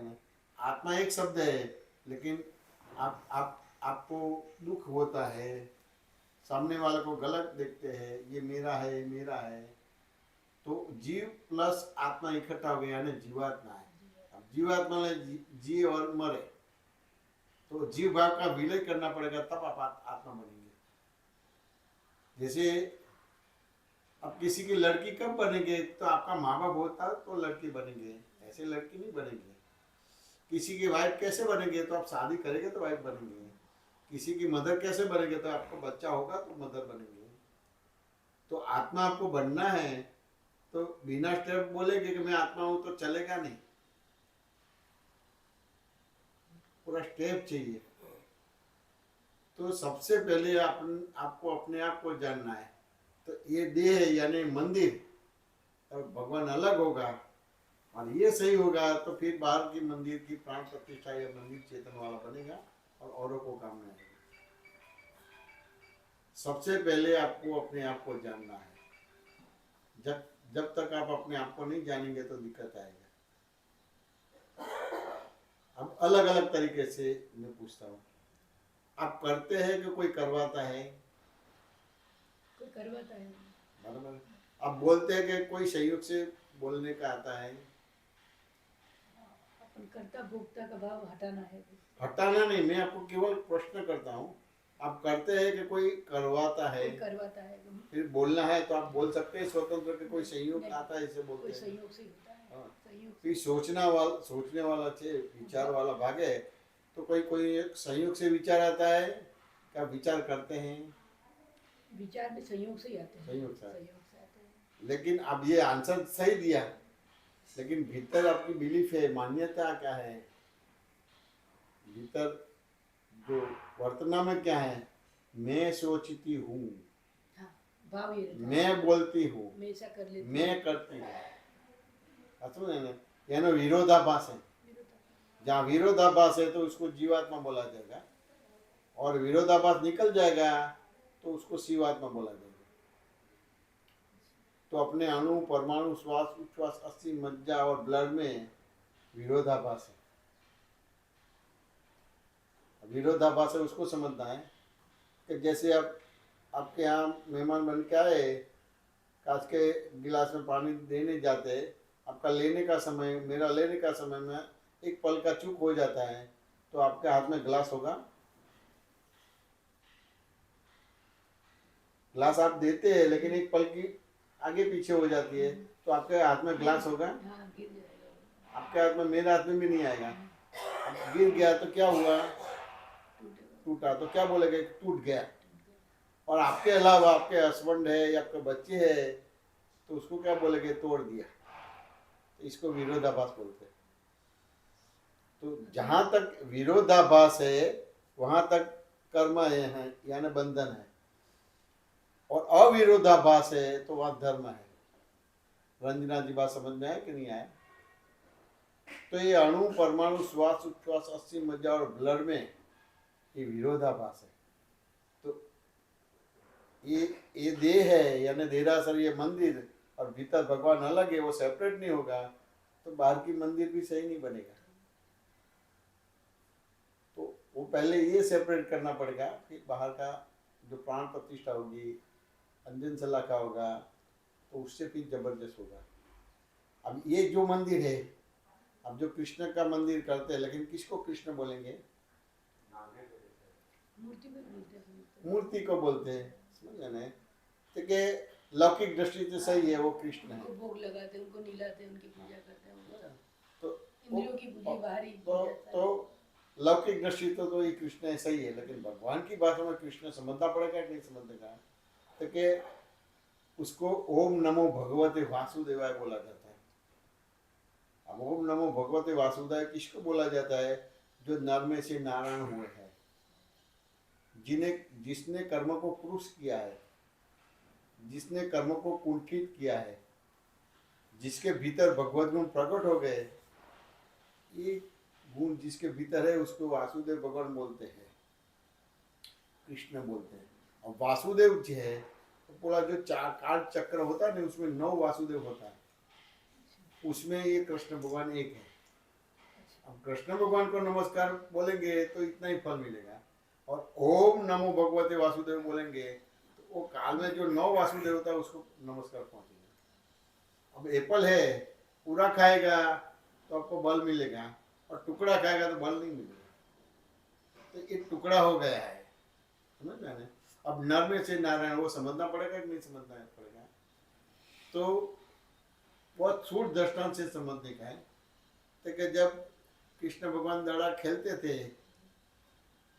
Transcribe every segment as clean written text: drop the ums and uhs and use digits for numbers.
ना, आत्मा एक शब्द है, लेकिन आपको दुख होता है, सामने वाले को गलत देखते हैं, ये मेरा है, ये मेरा है, तो जीव प्लस आत्मा इकट्ठा हो गया ना, जीवात्मा है। अब जीवात्मा में जी और मरे, तो जीव भाव का विलय करना पड़ेगा, तब आप आत्मा बनेंगे। जैसे अब किसी की लड़की कब बनेंगे, तो आपका माँ बाप होता तो लड़की बनेंगे, ऐसे लड़की नहीं बनेंगे। किसी की वाइफ कैसे बनेंगे, तो आप शादी करेंगे तो वाइफ बनेंगे। किसी की मदर कैसे बनेंगे, तो आपको बच्चा होगा तो मदर बनेंगे। तो आत्मा आपको बनना है, तो बिना स्टेप बोलेंगे कि मैं आत्मा हूं तो चलेगा नहीं, पूरा स्टेप चाहिए। तो सबसे पहले आपको अपने आप को जानना है। तो ये देह है यानी मंदिर, और भगवान अलग होगा, और ये सही होगा तो फिर बाहर की मंदिर की प्राण प्रतिष्ठा या मंदिर चेतन वाला बनेगा और औरों को काम में आएगा। सबसे पहले आपको अपने आप को जानना है। जब जब तक आप अपने आप को नहीं जानेंगे तो दिक्कत आएगा। अब अलग अलग तरीके से मैं पूछता हूँ, आप करते हैं कि कोई करवाता है? कोई करवाता है। बराबर। आप बोलते हैं कि कोई सहयोग से बोलने का आता है? अपन कर्ता भोक्ता का भाव हटाना है। हटाना नहीं, मैं आपको केवल प्रश्न करता हूँ, आप करते हैं कि कोई करवाता है? कोई करवाता है। फिर बोलना है तो आप बोल सकते हैं स्वतंत्र के, कोई सहयोग आता है इसे बोलते कोई हैं। सहयोग से होता है। हाँ। सहयोग फिर सोचने वाला छे, विचार वाला भागे, तो कोई एक संयोग से विचार आता है, क्या विचार करते हैं? विचार भी संयोग से ही आते हैं। संयोग से आते हैं। लेकिन अब ये आंसर सही दिया, लेकिन भीतर आपकी बिलीफ है, मान्यता क्या है भीतर? जो वर्तमान में क्या है, मैं सोचती हूँ, हाँ, भाव ये रहता है। मैं बोलती हूँ, मैं ऐसा कर लेती हूँ, मैं करती हूँ, यानी विरोधाभास है। जहाँ विरोधाभास है तो उसको जीवात्मा बोला जाएगा, और विरोधाभास निकल जाएगा तो उसको शिवात्मा बोला जाएगा। तो अपने अणु, परमाणु, श्वास, उच्छ्वास, अस्थि, मज्जा और ब्लड में विरोधाभास है। विरोधाभास है, उसको समझना है कि जैसे आप आपके यहाँ मेहमान बन के आए, कांच के गिलास में पानी देने जाते, आपका लेने का समय, मेरा लेने का समय में एक पल का चूक हो जाता है, तो आपके हाथ में ग्लास होगा? ग्लास आप देते हैं, लेकिन एक पल की आगे पीछे हो जाती है, तो आपके हाथ में ग्लास होगा? हाँ, गिर जाएगा। आपके हाथ में, मेरे हाथ में भी नहीं आएगा। अब गिर गया तो क्या हुआ? टूटा। तो क्या बोलेगा? टूट गया। और आपके अलावा आपके हस्बैंड है या आपके बच्चे है, तो उसको क्या बोलेंगे? तोड़ दिया। तो इसको विरोधाभास बोलते हैं। तो जहां तक विरोधाभास है वहां तक कर्म है, यानी बंधन है, और अविरोधाभास है तो वहां धर्म है। रंजना जी बात समझ में आए कि नहीं आए? तो ये अणु, परमाणु, श्वास, उच्छ्वास, अस्थि, मज्जा और ब्लड में ये विरोधाभास है। तो ये देह है यानी देरासर, ये मंदिर, और भीतर भगवान अलग है, वो सेपरेट नहीं होगा, तो बाहर की मंदिर भी सही नहीं बनेगा। तो वो पहले ये सेपरेट करना पड़ेगा, फिर बाहर का जो प्राण प्रतिष्ठा होगी, अंजन सलाखा होगा, तो उससे फिर जबरदस्त होगा। अब ये जो मंदिर है, अब जो कृष्ण का मंदिर करते हैं, लेकिन किसको कृष्ण बोलेंगे? मूर्ति में बोलते हैं। मूर्ति को बोलते हैं, समझ ना? तो लौकिक दृष्टि से सही है, वो कृष्ण है। उनको भोग लगाते हैं, उनको निलाते हैं, उनकी पूजा करते हैं। तो इंद्रियों की पूजा बाहरी तो लौकिक दृष्टि तो ये कृष्ण है, सही है, लेकिन भगवान की भाषा में कृष्ण समझना पड़ेगा कि नहीं समझेगा? तो के उसको ओम नमो भगवते वासुदेवाय बोला जाता है। अब ओम नमो भगवते वासुदेवाय किसको बोला जाता है? जो नर में से नारायण हुए हैं, जिसने कर्म को पुरुष किया है, जिसने कर्म को कुंठित किया है, जिसके भीतर भगवत गुण प्रकट हो गए, ये गुण जिसके भीतर है उसको वासुदेव भगवान बोलते हैं, कृष्ण बोलते हैं। और वासुदेव जो है तो पूरा जो चार काल चक्र होता है ना, उसमें 9 वासुदेव होता है, उसमें ये कृष्ण भगवान एक है। अब कृष्ण भगवान को नमस्कार बोलेंगे तो इतना ही फल मिलेगा, और ओम नमो भगवते वासुदेव बोलेंगे तो वो काल में जो 9 वासुदेव होता है उसको नमस्कार पहुंचेगा। अब एप्पल है, पूरा खाएगा तो आपको बल मिलेगा, और टुकड़ा खाएगा तो बल नहीं मिलेगा। तो एक टुकड़ा हो गया है, समझ में आने। अब नर में से नारायण वो समझना पड़ेगा कि नहीं समझना पड़ेगा। तो बहुत सूट दृष्टांत से समझने का है। तो कि जब कृष्ण भगवान दड़ा खेलते थे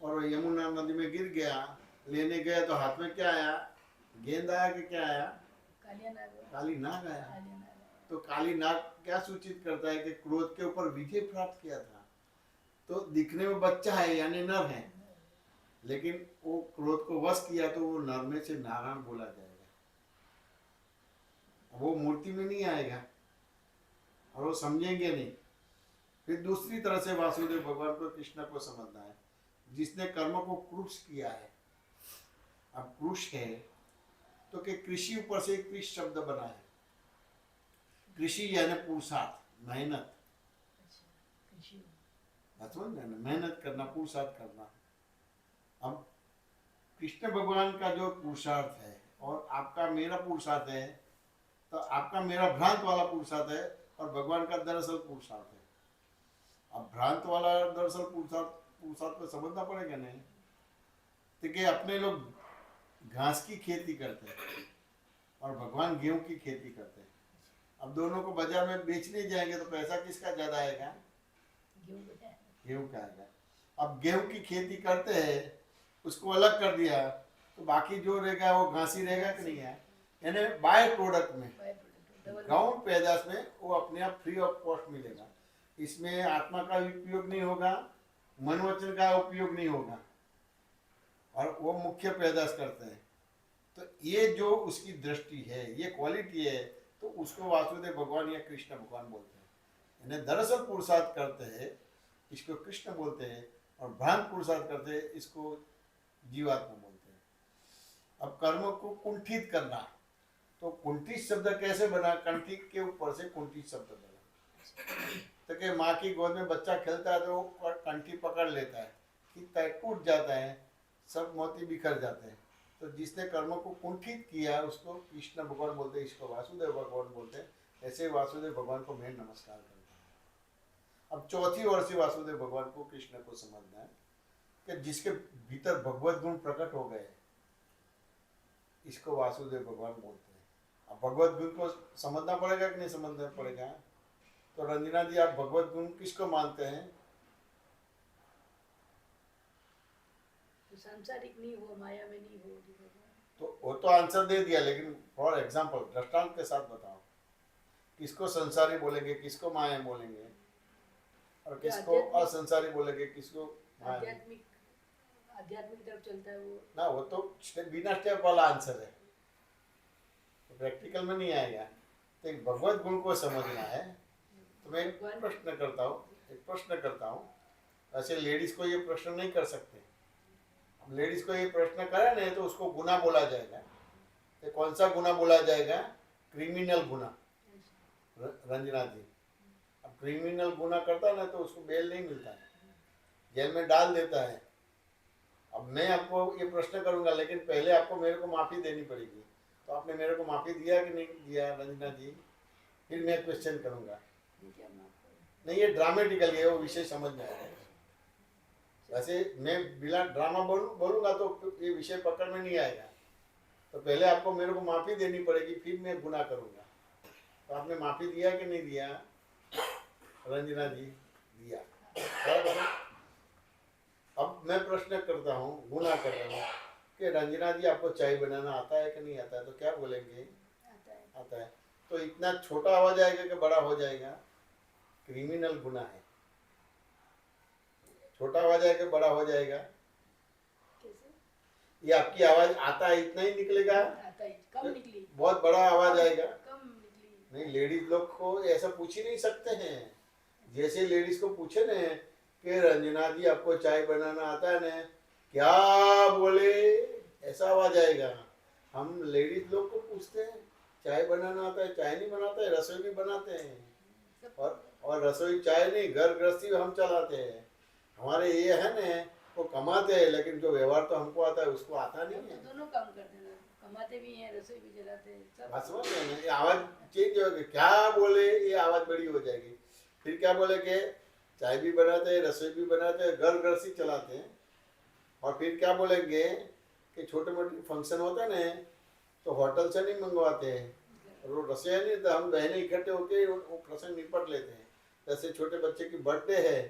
और यमुना नदी में गिर गया, लेने गया तो हाथ में क्या आया, गेंद आया कि क्या आया, कालिया नाग, काली नाग आया। कालिया नाग। तो काली नाग क्या सूचित करता है कि क्रोध के ऊपर विजय प्राप्त किया था। तो दिखने में बच्चा है यानी नर है, लेकिन वो क्रोध को वश किया तो वो नर में से नारायण बोला जाएगा, वो मूर्ति में नहीं आएगा और वो समझेंगे नहीं। फिर दूसरी तरह से वासुदेव भगवान को कृष्ण को समझना है, जिसने कर्म को क्रूश किया है। अब क्रूश है तो कि कृषि ऊपर से कृष शब्द बना है। कृषि यानी पुरुषार्थ, मेहनत, अच्छा, कृषि। बात समझ में ना, मेहनत करना, पुरुषार्थ करना। अब कृष्ण भगवान का जो पुरुषार्थ है और आपका मेरा पुरुषार्थ है, तो आपका मेरा भ्रांत वाला पुरुषार्थ है और भगवान का दरअसल पुरुषार्थ है। अब भ्रांत वाला दरअसल पुरुषार्थ को समझना पड़ेगा नहीं। तो कि अपने लोग घास की खेती करते हैं और भगवान गेहूं की खेती करते हैं। अब दोनों को बाजार में बेचने जाएंगे तो पैसा किसका ज्यादा आएगा, गेहूं का आएगा। अब गेहूं की खेती करते हैं, उसको अलग कर दिया तो बाकी जो रहेगा वो घास ही रहेगा कि नहीं है, यानी बाय प्रोडक्ट में, गाउन पैदाश में वो अपने आप फ्री ऑफ कॉस्ट मिलेगा। इसमें आत्मा का उपयोग नहीं होगा, मन वचन का उपयोग नहीं होगा, और वो मुख्य पैदाश करते हैं। तो ये जो उसकी दृष्टि है, ये क्वालिटी है, तो उसको वासुदेव भगवान या कृष्ण भगवान बोलते हैं। यानी दरअसल पुरुषार्थ करते हैं इसको कृष्ण बोलते हैं, और भ्रांत पुरुषार्थ करते हैं इसको जीवात्मा बोलते हैं। अब कर्म को कुंठित करना, तो कुंठित शब्द कैसे बना, कंठी के ऊपर से कुंठित शब्द बना। तो कि माँ की गोद में बच्चा खेलता है तो कंठी पकड़ लेता है, खींचता टूट जाता है, सब मोती बिखर जाते हैं। तो जिसने कर्म को कुंठित किया उसको कृष्ण भगवान बोलते हैं, इसको वासुदेव भगवान बोलते हैं। ऐसे वासुदेव भगवान को मैं नमस्कार करता हूँ। अब चौथी ओर से वासुदेव भगवान को कृष्ण को समझना है कि जिसके भीतर भगवत गुण प्रकट हो गए, इसको वासुदेव भगवान बोलते हैं। अब भगवत गुण को समझना पड़ेगा कि नहीं समझना पड़ेगा। तो रंजना जी, आप भगवत गुण किसको मानते हैं? तो सांसारिक नहीं हो, माया में नहीं हो। तो वो तो आंसर दे दिया, लेकिन फॉर एग्जांपल दृष्टांत के साथ बताओ, किसको संसारी बोलेंगे, किसको माया बोलेंगे, और किसको असंसारी बोलेंगे, किसको आध्यात्मिक तरफ चलता है वो ना। वो तो बिना स्टेप वाला आंसर है, तो प्रैक्टिकल में नहीं आएगा। तो एक भगवत गुण को समझना है। तो मैं एक प्रश्न करता हूँ, ऐसे लेडीज को ये प्रश्न नहीं कर सकते। अब लेडीज को ये प्रश्न करे नहीं तो उसको गुना बोला जाएगा। तो कौन सा गुना बोला जाएगा? क्रिमिनल गुना। रंजना जी, अब क्रिमिनल गुना करता है ना तो उसको बेल नहीं मिलता है, जेल में डाल देता है। अब मैं आपको ये प्रश्न करूंगा, लेकिन पहले आपको मेरे को माफी देनी पड़ेगी। तो आपने मेरे को माफी दिया कि नहीं दिया रंजना जी? फिर मैं क्वेश्चन करूंगा। नहीं, ये ड्रामेटिकली है, वो विषय समझ में आएगा। वैसे मैं बिना ड्रामा बोलूंगा तो ये विषय पकड़ में नहीं आएगा। तो पहले आपको मेरे को माफी देनी पड़ेगी, फिर मैं गुनाह करूंगा। तो आपने माफी दिया कि नहीं दिया रंजना जी? दिया। अब मैं प्रश्न करता हूँ, गुनाह कर रहा हूँ कि रंजना जी आपको चाय बनाना आता है कि नहीं आता है? तो क्या बोलेंगे? आता है। तो इतना छोटा आवाज आएगा कि बड़ा हो जाएगा? क्रिमिनल गुनाह है। छोटा आवाज आएगा बड़ा हो जाएगा? ये आपकी आवाज आता है इतना ही निकलेगा? कम निकली। बहुत बड़ा आवाज आएगा? कम निकली। नहीं, लेडीज लोग को ऐसा पूछ ही नहीं सकते हैं। जैसे लेडीज को पूछे न कि रंजना जी आपको चाय बनाना आता है न, क्या बोले, ऐसा आवाज आएगा। हम लेडीज लोग को पूछते हैं चाय बनाना आता है? चाय नहीं बनाता है, रसोई भी बनाते हैं। और रसोई चाय नहीं, घर गृहस्थी हम चलाते हैं। हमारे ये है न, वो कमाते हैं, लेकिन जो व्यवहार तो हमको आता है उसको आता नहीं हम तो है। दोनों काम करते हैं, कमाते भी हैं, रसोई भी चलाते हैं, सब। बात समझ में नहीं, आवाज चेंज हो गई, क्या बोले, ये आवाज बड़ी हो जाएगी। फिर क्या बोले कि चाय भी बनाते हैं, रसोई भी बनाते हैं, घर गृहस्थी चलाते हैं। और फिर क्या बोलेंगे कि छोटे मोटे फंक्शन होता है ना, तो होटल से नहीं मंगवाते हैं, और वो रसोई नहीं, तो हम बहनें इकट्ठे होके वो प्रसंग निपट लेते हैं। जैसे छोटे बच्चे की बर्थडे है,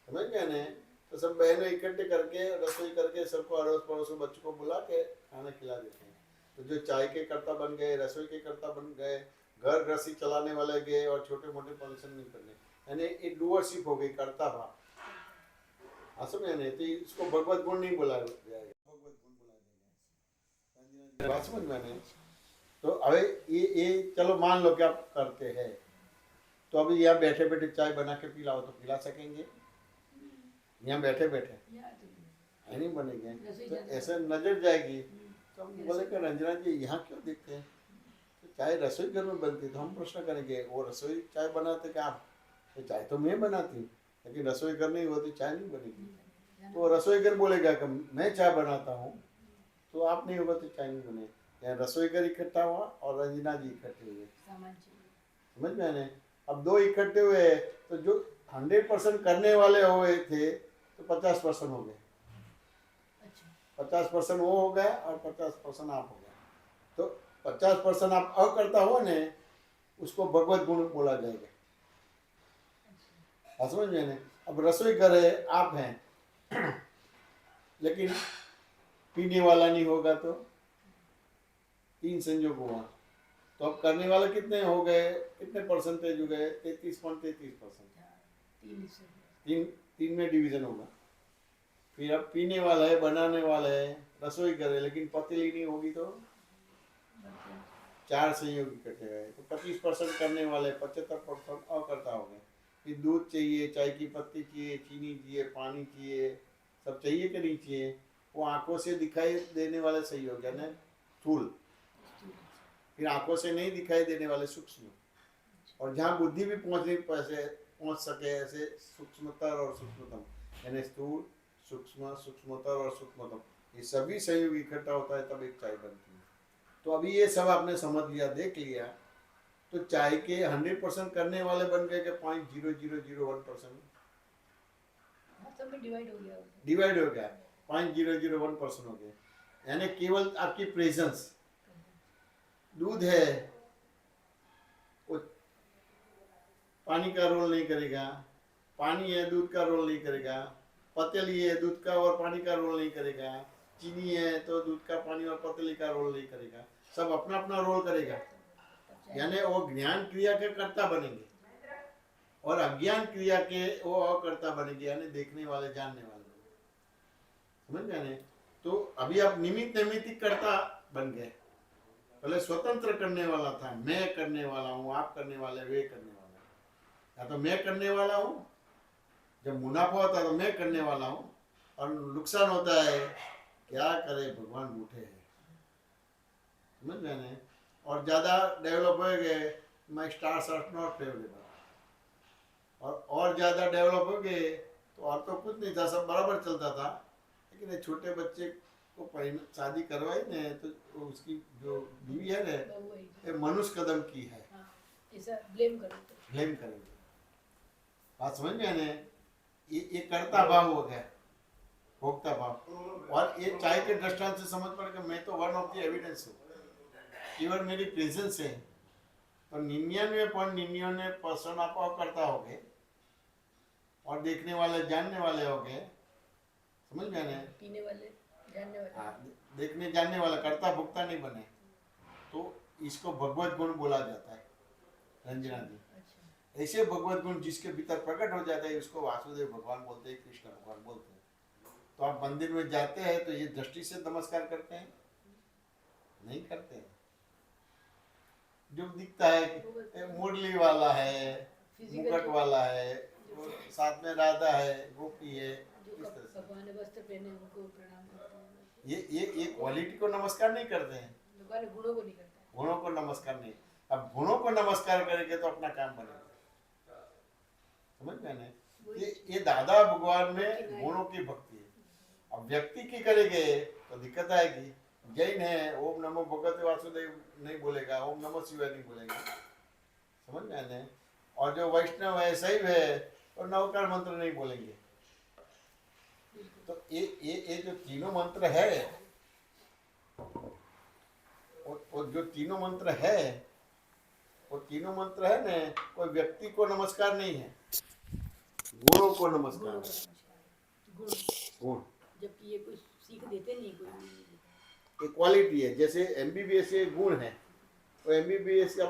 समझ गए ना, तो सब बहनें इकट्ठे करके रसोई करके सबको अड़ोस पड़ोस के बच्चों को बुला के खाना खिला देते हैं। तो जो चाय के कर्ता बन गए, रसोई के कर्ता बन गए, घर गृहस्थी चलाने वाले गए, और छोटे मोटे फंक्शन नहीं करने, यानी एक डूअरशिप हो गई, कर्ता भाव। असम में नहीं, तो इसको भगवत गुण नहीं बोला जाएगा, भगवत गुण बोला जाएगा। बात समझ में नहीं। तो अभी ये चलो मान लो कि आप करते हैं, तो अभी यहाँ बैठे बैठे चाय बना के पिलाओ तो पिला सकेंगे? यहाँ बैठे बैठे यहाँ तो नहीं बनेंगे, रसोई तो जाते ऐसे नजर जाएगी। तो हम बोले कि रंजना जी यहाँ क्यों देखते हैं, तो चाय रसोई घर में बनती है, तो हम प्रश्न करेंगे वो रसोई चाय बनाते क्या आप? तो चाय तो मैं बनाती हूँ, लेकिन रसोई घर नहीं होती चाय नहीं बनेगी। तो रसोई घर बोलेगा कि मैं चाय बनाता हूँ, तो आप नहीं होगा तो चाय नहीं बने। यहाँ रसोई घर इकट्ठा हुआ और रंजना जी इकट्ठे हुए, सामान चाहिए। समझ में आने। अब दो इकट्ठे हुए, तो जो 100% करने वाले हुए थे, तो 50% हो गए। अच्छा 50% वो हो गया और 50% आप हो गया। तो 50% आप अकर्ता हो ने, उसको भगवत गुण बोला जाएगा। समझ में नहीं। अब रसोई घर है, आप हैं लेकिन पीने वाला नहीं होगा, तो 3 संयोग हुआ, तो अब करने वाले कितने हो गए, कितने परसेंटेज हो गए? 33.33%। तीन में डिवीजन होगा। फिर अब पीने वाला है, बनाने वाला है, रसोई करे, लेकिन पतीली नहीं होगी, तो 4 संयोग इकट्ठे गए, तो 25% करने वाले, 75% अकर्ता हो गए। फिर दूध चाहिए, चाय की पत्ती चाहिए, चीनी चाहिए, पानी चाहिए, सब चाहिए कि नहीं चाहिए? वो आंखों से दिखाई देने वाले संयोग है ना, स्थूल। फिर आंखों से नहीं दिखाई देने वाले सूक्ष्म, और जहाँ बुद्धि भी पहुंच सके, ऐसे सूक्ष्मतर और सूक्ष्मतम, यानी स्थूल, सूक्ष्म, सूक्ष्मतर और सूक्ष्मतम, ये सभी संयोग इकट्ठा होता है तब एक चाय बनती है। तो अभी ये सब आपने समझ लिया, देख लिया, तो चाय के 100% करने वाले बन गए कि 0.0001%? सब में डिवाइड हो गया। डिवाइड हो गया, 0.001% हो गया, यानी केवल आपकी प्रेजेंस। दूध है, वो पानी का रोल नहीं करेगा, पानी है दूध का रोल नहीं करेगा, पतीली है दूध का और पानी का रोल नहीं करेगा, चीनी है तो दूध का, पानी और पतीली का रोल नहीं करेगा, सब अपना अपना रोल करेगा। यानी वो ज्ञान क्रिया के कर्ता बनेंगे और अज्ञान क्रिया के वो अकर्ता बनेंगे, यानी देखने वाले, जानने वाले, समझ गए? तो अभी आप निमित्त नैमित्तिक कर्ता बन गए। पहले स्वतंत्र करने वाला था, मैं करने वाला हूँ, आप करने वाले, वे करने वाला, या तो मैं करने वाला हूँ, जब मुनाफा होता है तो मैं करने वाला हूँ, और नुकसान होता है क्या करे भगवान बूढ़े हैं, समझ गए? और ज़्यादा डेवलप हो गए, my stars are not favourable, और ज़्यादा डेवलप हो गए तो और तो कुछ नहीं था, सब बराबर चलता था, लेकिन छोटे बच्चे को शादी करवाई ने, तो उसकी जो बीवी है ना, मनुष्य कदम की है, ऐसा ब्लेम करेंगे। बात समझ में आने, ये कर्ता भाव हो गया, भोक्ता भाव। और ये चाय के दृष्टांत से समझ पड़ कि मैं तो वन ऑफ द एविडेंस हूँ, केवल मेरी प्रेजेंस है, तो 99.99% आप अकर्ता हो गए और देखने वाले, जानने वाले हो गए, समझ में आने? पीने वाले, जानने वाले, देखने जानने वाला, कर्ता भोक्ता नहीं बने, तो इसको भगवत गुण बोला जाता है, रंजना जी। ऐसे भगवत गुण जिसके भीतर प्रकट हो जाता है, उसको वासुदेव भगवान बोलते हैं, कृष्ण भगवान बोलते हैं। तो आप मंदिर में जाते हैं तो ये दृष्टि से नमस्कार करते हैं? नहीं करते हैं। जो दिखता है कि मुरली वाला है, मुकुट वाला है, साथ में राधा है, गोपी है, भगवान ने वस्त्र पहने उनको प्रणाम करते हैं। ये क्वालिटी को नमस्कार नहीं करते हैं, भगवान गुणों को नहीं करते, गुणों को नमस्कार नहीं। अब गुणों को नमस्कार करेंगे तो अपना काम बनेगा, समझ गए ना? ये दादा भगवान में गुणों की भक्ति है। अब व्यक्ति की करेंगे तो दिक्कत आएगी। जैन है ओम नमो भगवते वासुदेव नहीं बोलेगा, ओम नमो शिवाय नहीं बोलेगा, समझ गए ना? और जो वैष्णव है शैव है और नवकार मंत्र नहीं बोलेंगे। तो ये जो तीनों मंत्र है, और जो तीनों मंत्र है, वो तीनों मंत्र है ना, कोई व्यक्ति को नमस्कार नहीं है, गुणों को नमस्कार गुणों को है। नमस्कार। गुण, गुण जबकि ये कोई सीख देते नहीं, कोई नहीं देते। एक क्वालिटी है। जैसे एमबीबीएस ये गुण है, तो एमबीबीएस का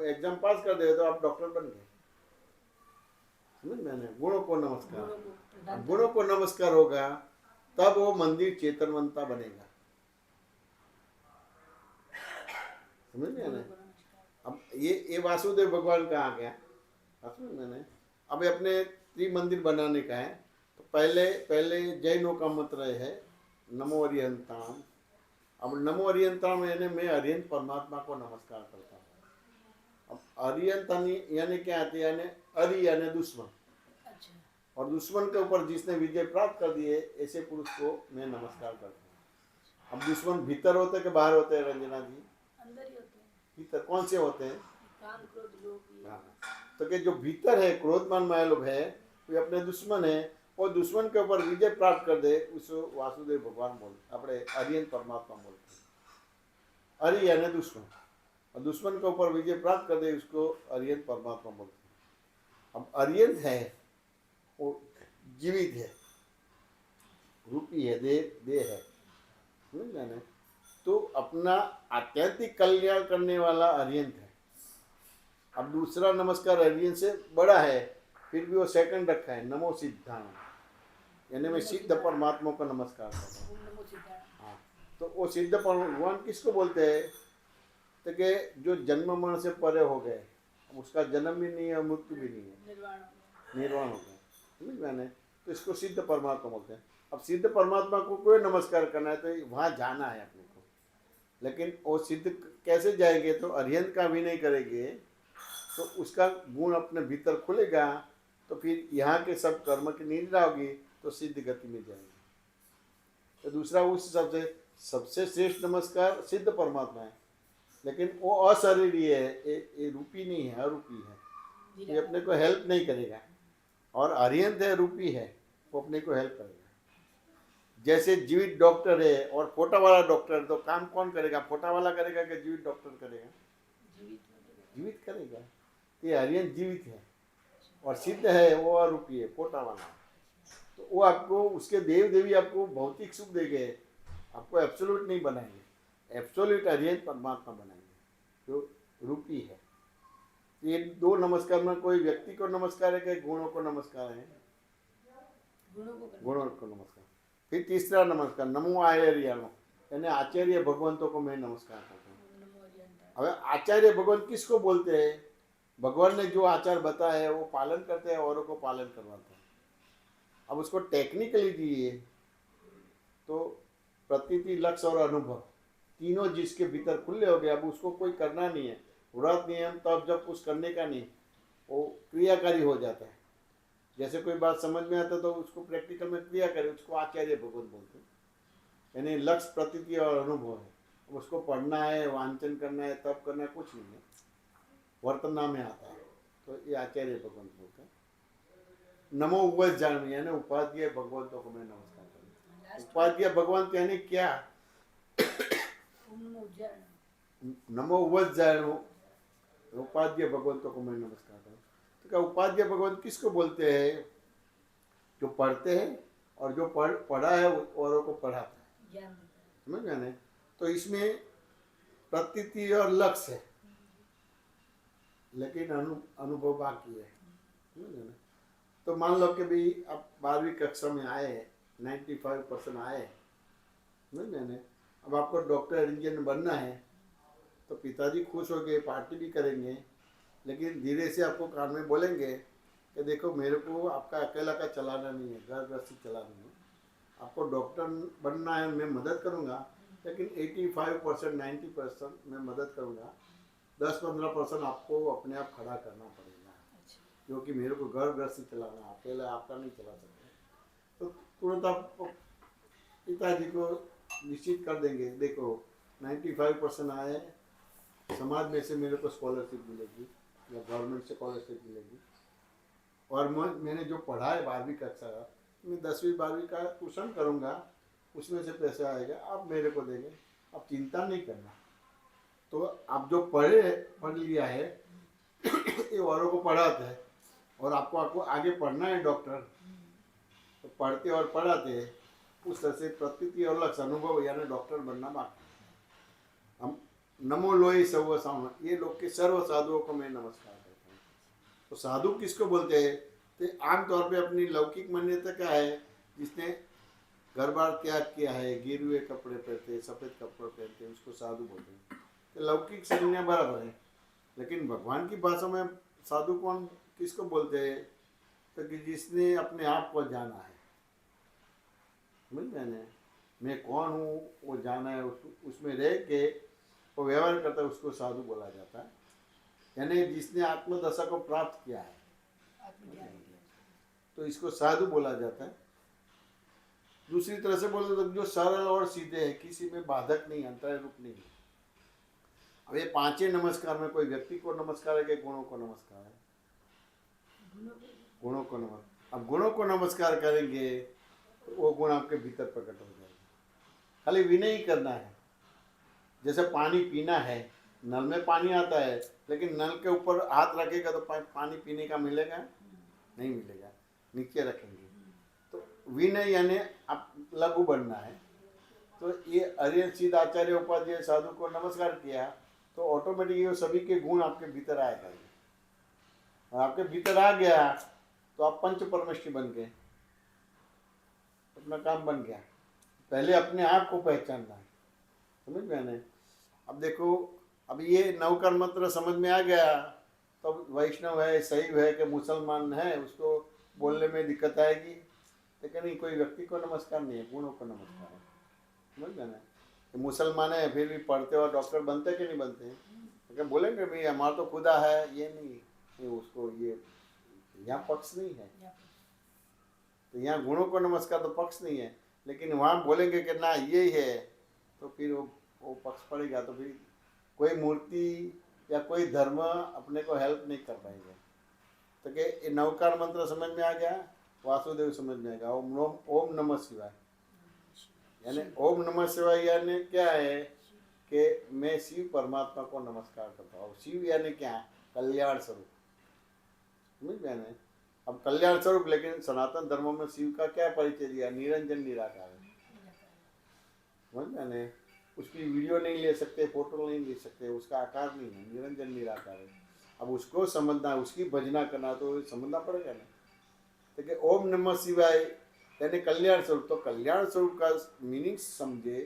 एग्जाम पास कर दे तो आप डॉक्टर बन गए, समझ मैंने? गुणों को नमस्कार। गुणों को प्रधानता गुणों को नमस्कार होगा तब वो मंदिर चेतनवंता बनेगा, समझ में गुणों ना? को नमस्कार। अब ये वासुदेव भगवान का आ गया, समझ में ना? अब अपने त्रिमंदिर बनाने का है, तो पहले जैनों का मंत्र है नमो अरिहंताम। अब नमो अरिहंताम यानी मैं अरिहंत परमात्मा को नमस्कार करता हूँ। अब अरिहंत यानी क्या आती है? यानी अरि यानी दुश्मन, अच्छा, और दुश्मन के ऊपर जिसने विजय प्राप्त कर दी है, ऐसे पुरुष को मैं नमस्कार करता हूँ। अब दुश्मन भीतर होते कि बाहर होते हैं रंजना जी? अंदर ही होते हैं। भीतर। कौन से होते हैं? काम, क्रोध, लोभ, ये। हाँ। तो कि जो भीतर है क्रोधमान माया लोभ है, वो अपने दुश्मन है, और दुश्मन के ऊपर विजय प्राप्त कर दे उसको वासुदेव भगवान बोलते, अपने अरिहंत परमात्मा बोलते हैं। अरि यानी दुश्मन, और दुश्मन के ऊपर विजय प्राप्त कर दे उसको अरिहंत परमात्मा बोलते हैं। अब अरिहंत है वो जीवित है, रूपी है, देह है, समझ गए ना? तो अपना आध्यात्मिक कल्याण करने वाला अरिहंत है। अब दूसरा नमस्कार अरिहंत से बड़ा है, फिर भी वो सेकंड रखा है, नमो सिद्धांत, यानी मैं सिद्ध परमात्मा को नमस्कार करता हूँ। ओम नमो सिद्धाय। हाँ, तो वो सिद्ध भगवान किसको बोलते हैं? तो कि जो जन्म मरण से परे हो गए, उसका जन्म भी नहीं है, मृत्यु भी नहीं है, निर्वाण हो गया। निर्वाण हो गया, समझ मैंने? तो इसको सिद्ध परमात्मा बोलते हैं। अब सिद्ध परमात्मा को कोई नमस्कार करना है तो वहाँ जाना है अपने को, लेकिन वो सिद्ध कैसे जाएंगे? तो अरिहंत का भी नहीं करेंगे तो उसका गुण अपने भीतर खुलेगा, तो फिर यहाँ के सब कर्म की निद्रा होगी, तो सिद्ध गति में जाएंगे। तो दूसरा उस सबसे श्रेष्ठ नमस्कार सिद्ध परमात्मा है, लेकिन वो अशरीरी है, ये रूपी नहीं है, अरूपी है, ये अपने को हेल्प नहीं करेगा। और अरिहंत है, रूपी है, वो अपने को हेल्प करेगा। जैसे जीवित डॉक्टर है और फोटा वाला डॉक्टर है, तो काम कौन करेगा? फोटा वाला करेगा कि जीवित डॉक्टर करेगा? जीवित करेगा। ये अरिहंत जीवित है, और सिद्ध है वो अरूपी है, फोटा वाला। तो वो आपको उसके देव देवी आपको भौतिक सुख देंगे, आपको एब्सोल्यूट नहीं बनाएंगे, एब्सोल्यूट अरिहंत परमात्मा बनाएंगे जो रूपी है। ये दो नमस्कार में कोई व्यक्ति को नमस्कार है कि गुणों को नमस्कार है? गुणों को नमस्कार। फिर तीसरा नमस्कार नमो आचार्याणो, यानी आचार्य भगवंतों को मैं नमस्कार करता हूँ। अब आचार्य भगवान किसको बोलते हैं? भगवान ने जो आचार बताया है वो पालन करते हैं, औरों को पालन करवाते हैं। अब उसको टेक्निकली दिए तो प्रतीति, लक्ष्य और अनुभव तीनों जिसके भीतर खुले हो गए, अब उसको कोई करना नहीं है, व्रत नियम तब जब कुछ करने का नहीं, वो क्रियाकारी हो जाता है। जैसे कोई बात समझ में आता तो उसको प्रैक्टिकल में क्रिया करे, उसको आचार्य भगवत बोलते हैं। यानी लक्ष्य, प्रतीति और अनुभव है, अब उसको पढ़ना है, वांचन करना है, तब करना है, कुछ नहीं है, वर्तना में आता है, तो ये आचार्य भगवंत बोलते हैं। नमो उवज जान, यानी उपाध्याय भगवंतों को मैं नमस्कार करता हूँ। उपाध्याय भगवंत यानी क्या? नमो उवज जान, उपाध्याय भगवंतों को मैं नमस्कार करता हूँ। तो क्या उपाध्याय भगवंत किसको बोलते हैं? जो पढ़ते हैं और जो पढ़ा है औरों को पढ़ाता है, समझ गए ना? तो इसमें प्रतीति और लक्ष्य है, लेकिन अनुभव बाकी है, समझ गए ना? तो मान लो कि भी आप 12वीं कक्षा में आए, 95% आए, समझ गए ना? अब आपको डॉक्टर इंजीनियर बनना है, तो पिताजी खुश हो गए, पार्टी भी करेंगे, लेकिन धीरे से आपको कान में बोलेंगे कि देखो मेरे को आपका अकेला का चलाना नहीं है, घर गृहस्थी चलाना है, आपको डॉक्टर बनना है, मैं मदद करूँगा, लेकिन 85% 90% मैं मदद करूँगा, 10-15% आपको अपने आप खड़ा करना पड़ेगा। क्योंकि मेरे को घर गृहस्थी चलाना है, अकेला आपका नहीं चला सकते। तो तुरंत आप पिताजी को निश्चित कर देंगे, देखो 95% आए, समाज में से मेरे को स्कॉलरशिप मिलेगी या गवर्नमेंट से स्कॉलरशिप मिलेगी, और मैंने जो पढ़ा है 12वीं कक्षा का, मैं 10वीं 12वीं का ट्यूशन करूँगा, उसमें से पैसा आएगा, आप मेरे को देंगे, आप चिंता नहीं करना। तो आप जो पढ़ लिया है ये औरों को पढ़ाते हैं, और आपको आगे पढ़ना है डॉक्टर, तो पढ़ते और पढ़ाते उस तरह से प्रतीति और लक्ष्य अनुभव यानी डॉक्टर बनना बाकी। हम नमो लोई सर्व साउन, ये लोग के सर्व साधुओं को मैं नमस्कार करता हूँ। तो साधु किसको बोलते हैं? तो आमतौर पे अपनी लौकिक मान्यता क्या है, जिसने घर बार त्याग किया है, गिरुए कपड़े पहनते, सफ़ेद कपड़े पहनते, उसको साधु बोलते हैं। तो लौकिक संज्ञा बराबर है, लेकिन भगवान की भाषा में साधु कौन किसको बोलते हैं? तो कि जिसने अपने आप को जाना है, समझ मैंने, मैं कौन हूँ वो जाना है, उसमें रह के वो व्यवहार करता है, उसको साधु बोला जाता है। यानी जिसने आत्मदशा को प्राप्त किया है, तो इसको साधु बोला जाता है। दूसरी तरह से बोले तो जो सरल और सीधे है, किसी में बाधक नहीं, अंतराय रूप नहीं है। अब ये पांचों नमस्कार में कोई व्यक्ति को नमस्कार है कि गुणों को नमस्कार है? गुणों को नमस्कार। अब गुणों को नमस्कार करेंगे तो वो गुण आपके भीतर प्रकट हो जाएगा। खाली विनय ही करना है। जैसे पानी पीना है, नल में पानी आता है, लेकिन नल के ऊपर हाथ रखेगा तो पानी पीने का मिलेगा? नहीं मिलेगा, नीचे रखेंगे। तो विनय यानी आप लघु बनना है। तो ये हरिहर सिद्ध आचार्य उपाध्याय साधु को नमस्कार किया तो ऑटोमेटिकली वो सभी के गुण आपके भीतर आएगा, और आपके भीतर आ गया तो आप पंच परमेष्ठी बन गए, अपना काम बन गया। पहले अपने आप को पहचानना है, समझ में आने। अब देखो, अब ये नवकर मंत्र समझ में आ गया, तो वैष्णव है, शैव है कि मुसलमान है, उसको बोलने में दिक्कत आएगी। लेकिन नहीं, कोई व्यक्ति को नमस्कार नहीं है, गुणों को नमस्कार है, समझ में आना। मुसलमान है फिर भी पढ़ते और डॉक्टर बनते कि नहीं बनते? क्या बोलेंगे भाई हमारा तो खुदा है, ये नहीं, ये उसको ये यहाँ पक्ष नहीं है। तो यहाँ गुणों को नमस्कार तो पक्ष नहीं है, लेकिन वहाँ बोलेंगे कि ना ये है, तो फिर वो पक्ष पड़ेगा। तो फिर कोई मूर्ति या कोई धर्म अपने को हेल्प नहीं कर पाएगा। तो कि नवकार मंत्र समझ में आ गया, वासुदेव समझ में आएगा। ओम नमः शिवाय, यानी ओम नमः शिवाय यानी क्या है कि मैं शिव परमात्मा को नमस्कार करता हूँ। शिव यानी क्या? कल्याण स्वरूप, समझ में आना। अब कल्याण स्वरूप, लेकिन सनातन धर्मों में शिव का क्या परिचय दिया? निरंजन निराकार है, समझ में आना। उसकी वीडियो नहीं ले सकते, फोटो नहीं ले सकते, उसका आकार नहीं है, निरंजन निराकार है। अब उसको समझना, उसकी भजना करना तो समझना पड़ेगा ना। तो कि ओम नमः शिवाय यानी कल्याण स्वरूप, तो कल्याण स्वरूप का मीनिंग समझे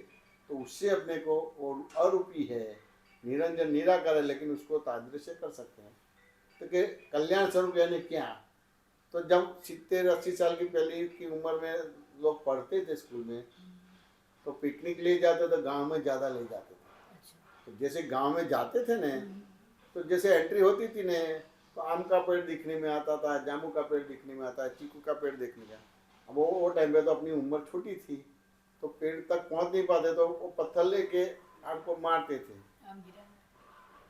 तो उससे अपने को और अरूपी है, निरंजन निराकार है, लेकिन उसको तादृश्य कर सकते हैं। तो कि कल्याण स्वरूप यानी क्या? तो जब 70-80 साल की पहले की उम्र में लोग पढ़ते थे स्कूल में, तो पिकनिक ले जाते थे, गांव में ज़्यादा ले जाते थे। तो जैसे गांव में जाते थे न, तो जैसे एंट्री होती थी न, तो आम का पेड़ दिखने में आता था, जामू का पेड़ दिखने में आता है, चीकू का पेड़ देखने का। अब वो टाइम पे तो अपनी उम्र छोटी थी, तो पेड़ तक पहुंच नहीं पाते, तो वो पत्थर लेके आम को मारते थे,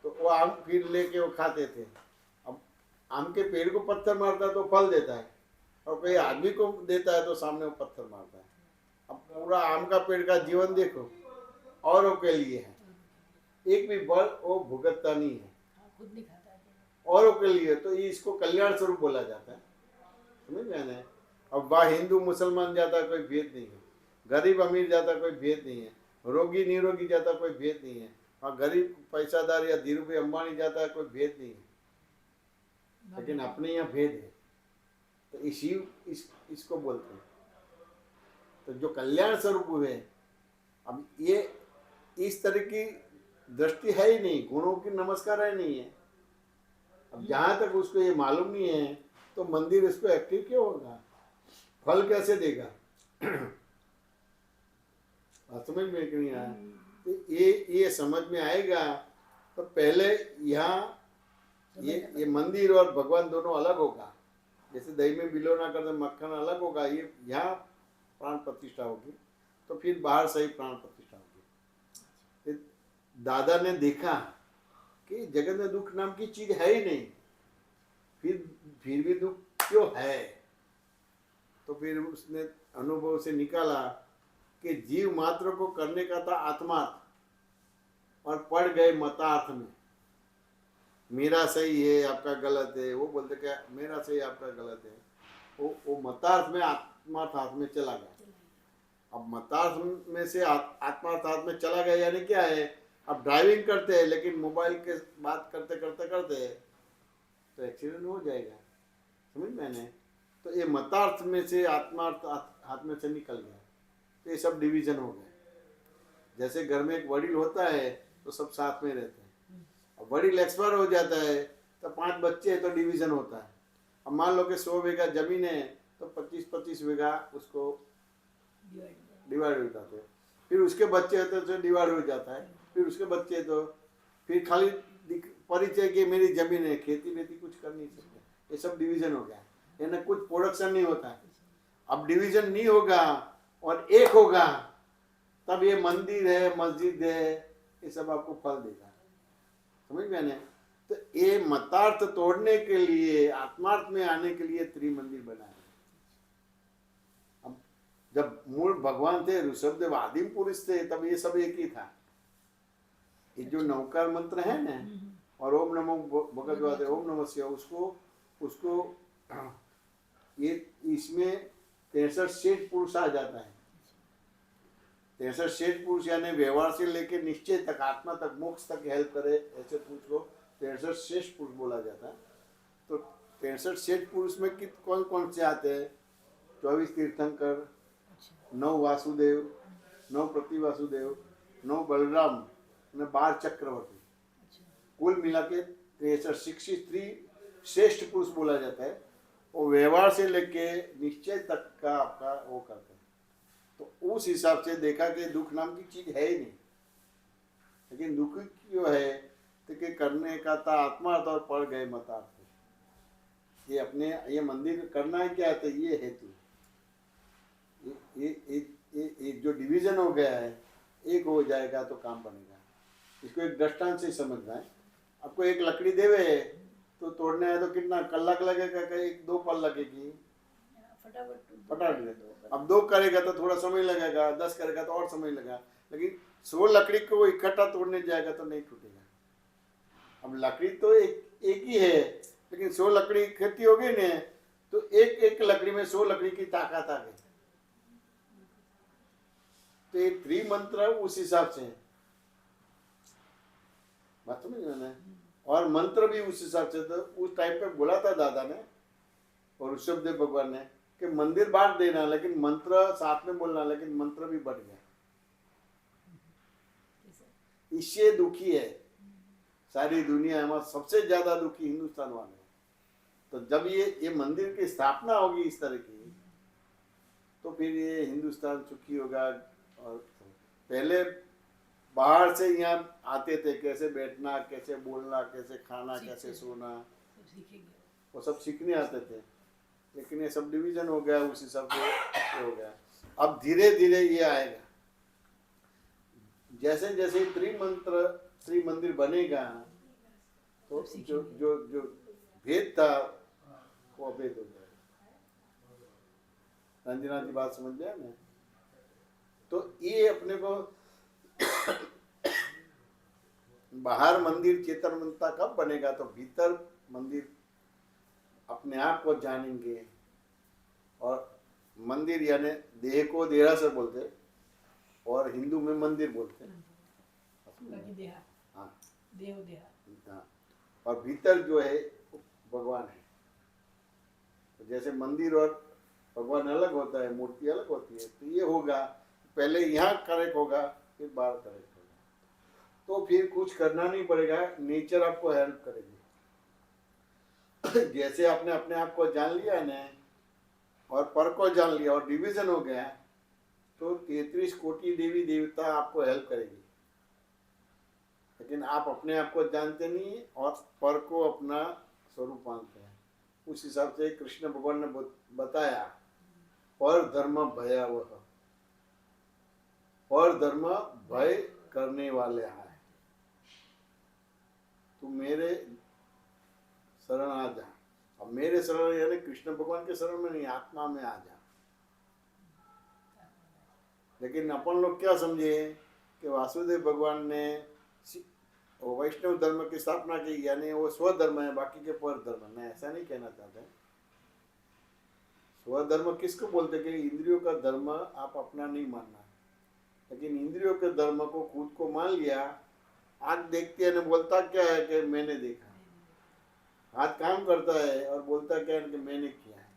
तो वो आम फिर लेके वो खाते थे। अब आम के पेड़ को पत्थर मारता है तो फल देता है, और कोई आदमी को देता है तो सामने वो पत्थर मारता है। अब पूरा आम का पेड़ का जीवन देखो, औरों के लिए है, एक भी बल वो भुगतता नहीं है, खुद नहीं खाता है, औरों के लिए। तो ये इसको कल्याण स्वरूप बोला जाता है, समझ में आना है। अब वह हिंदू मुसलमान जाता कोई भेद नहीं है, गरीब अमीर जाता कोई भेद नहीं है, रोगी निरोगी जाता कोई भेद नहीं है, और गरीब पैसादार या धीरूभाई अंबानी जाता कोई भेद नहीं है, लेकिन अपने यहाँ भेद है। तो शिव इसको बोलते हैं। तो जो कल्याण स्वरूप हुए, अब ये इस तरह की दृष्टि है ही नहीं, गुणों की नमस्कार है नहीं है। अब जहाँ तक उसको ये मालूम नहीं है, तो मंदिर इसको एक्टिव क्यों होगा, फल कैसे देगा? समझ में नहीं आया। तो ये समझ में आएगा तो पहले यहाँ ये मंदिर और भगवान दोनों अलग होगा। जैसे दही में बिलोना करते मक्खन अलग होगा, ये यहाँ प्राण प्रतिष्ठा होगी, तो फिर बाहर से ही प्राण प्रतिष्ठा होगी। फिर दादा ने देखा कि जगत में दुख नाम की चीज है ही नहीं, फिर भी दुख क्यों है। तो फिर उसने अनुभव से निकाला कि जीव मात्र को करने का था आत्मार्थ, और पड़ गए मतार्थ में। मेरा सही है आपका गलत है, वो बोलते क्या मेरा सही आपका गलत है, वो मतार्थ में आत्मार्थ हाथ में चला गया। अब मतार्थ में से आत्मार्थ हाथ में चला गया यानी क्या है, अब ड्राइविंग करते हैं लेकिन मोबाइल के बात करते करते करते तो एक्सीडेंट हो जाएगा, समझ मैंने। तो ये मतार्थ में से आत्मार्थ हाथ में से निकल गया, तो ये सब डिवीजन हो गए। जैसे घर में एक वडील होता है तो सब साथ में रहते हैं, अब वडील एक्सपायर हो जाता है तो 5 बच्चे हैं तो डिवीजन होता है। अब मान लो कि 100 बीघा जमीन है तो 25-25 बीघा उसको डिवाइड हो जाते हैं, फिर उसके बच्चे होते तो डिवाइड हो जाता है, फिर उसके बच्चे तो फिर खाली परिचय की मेरी जमीन है, खेती वेती कुछ कर नहीं सकते, ये सब डिवीजन हो गया, यानी कुछ प्रोडक्शन नहीं होता है। अब डिवीजन नहीं होगा और एक होगा, तब ये मंदिर है मस्जिद है ये सब आपको फल देगा, समझ में आने। तो ये मतार्थ तोड़ने के लिए आत्मार्थ में आने के लिए त्रिमंदिर बनाया। अब जब मूल भगवान थे ऋषभदेव आदिम पुरुष थे तब ये सब एक ही था। ये जो नौकार मंत्र है ना, और ओम नमो भगवते ओम नमः शिवाय, उसको ये इसमें 63 शेष पुरुष आ जाता है। 63 शेष पुरुष यानी व्यवहार से लेके निश्चय तक, आत्मा तक, मोक्ष तक हेल्प करे, ऐसे पुरुष को 63 शेष पुरुष बोला जाता है। तो 63 शेष पुरुष में कौन कौन से आते हैं, 24 तीर्थंकर, 9 वासुदेव, 9 प्रतिवासुदेव, 9 बलराम, 12 चक्रवर्ती, कुल मिला के 63 श्रेष्ठ पुरुष बोला जाता है। वो व्यवहार से लेके निश्चय तक का आपका वो करते हैं। तो उस हिसाब से देखा कि दुख नाम की चीज है ही नहीं, लेकिन दुख क्यों है तो कि करने का था आत्मार्थ और पड़ गए मतार्थ। ये अपने ये मंदिर करना है क्या है, ये हेतु, ये जो डिवीजन हो गया है एक हो जाएगा तो काम बनेगा। इसको एक दृष्टांत से समझना है। आपको एक लकड़ी देवे तो तोड़ने है तो कितना कलाक लगेगा, एक 2 पल लगेगी, फटाफट। अब 2 करेगा तो थोड़ा समय लगेगा, 10 करेगा तो और समय लगेगा, लेकिन 100 लकड़ी को इकट्ठा तोड़ने जाएगा तो नहीं टूटेगा। अब लकड़ी तो एक ही है, लेकिन 100 लकड़ी इकट्ठी हो गई ना तो एक लकड़ी में 100 लकड़ी की ताकत आ गई। तो ये त्रिमंत्र उस हिसाब से है, बात समझ में। और मंत्र भी उस हिसाब से, तो उस टाइम पे बोला था दादा ने और ऋषभदेव भगवान ने कि मंदिर बांट देना लेकिन मंत्र साथ में बोलना, लेकिन मंत्र भी बढ़ गया। इससे दुखी है सारी दुनिया में, सबसे ज्यादा दुखी हिंदुस्तान वाले। तो जब ये मंदिर की स्थापना होगी इस तरह की तो फिर ये हिंदुस्तान सुखी होगा। और पहले बाहर से यहाँ आते थे, कैसे बैठना, कैसे बोलना, कैसे खाना, कैसे सोना, वो सब सीखने आते थे, लेकिन ये सब डिवीजन हो गया, उस हिसाब से हो गया। अब धीरे धीरे ये आएगा, जैसे जैसे त्रिमंदिर बनेगा तो जो भेद था वो अभेद हो जाएगा। रंजना जी बात समझ गया ना। तो ये अपने को बाहर मंदिर चेतन मनता कब बनेगा, तो भीतर मंदिर अपने आप को जानेंगे। और मंदिर यानी देह को देरासर बोलते और हिंदू में मंदिर बोलते हैं। हाँ, हाँ। और भीतर जो है भगवान है। तो जैसे मंदिर और भगवान अलग होता है, मूर्ति अलग होती है, तो ये होगा पहले यहाँ करेक्ट होगा फिर बाहर करेक्ट होगा, तो फिर कुछ करना नहीं पड़ेगा, नेचर आपको हेल्प करेगी। जैसे आपने अपने आप को जान लिया ना और पर को जान लिया और डिवीजन हो गया, तो 33 कोटि देवी देवता आपको हेल्प करेगी। लेकिन आप अपने आप को जानते नहीं और पर को अपना स्वरूप मानते हैं। उस हिसाब से कृष्ण भगवान ने बताया पर धर्म भयावह, पर धर्म भय करने वाले हैं। तू मेरे शरण आ जा। अब मेरे शरण यानी कृष्ण भगवान के शरण में नहीं, आत्मा में आ जा। लेकिन अपन लोग क्या समझे कि वासुदेव भगवान ने वैष्णव धर्म की स्थापना की यानी वो स्वधर्म है, बाकी के पर धर्म। मैं ऐसा नहीं कहना चाहता। स्वधर्म किसको बोलते कि इंद्रियों का धर्म आप अपना नहीं मानना, लेकिन इंद्रियों के धर्म को खुद को मान लिया। आंख देखती है ना, बोलता क्या है कि मैंने देखा। हाथ काम करता है और बोलता क्या है कि मैंने किया है।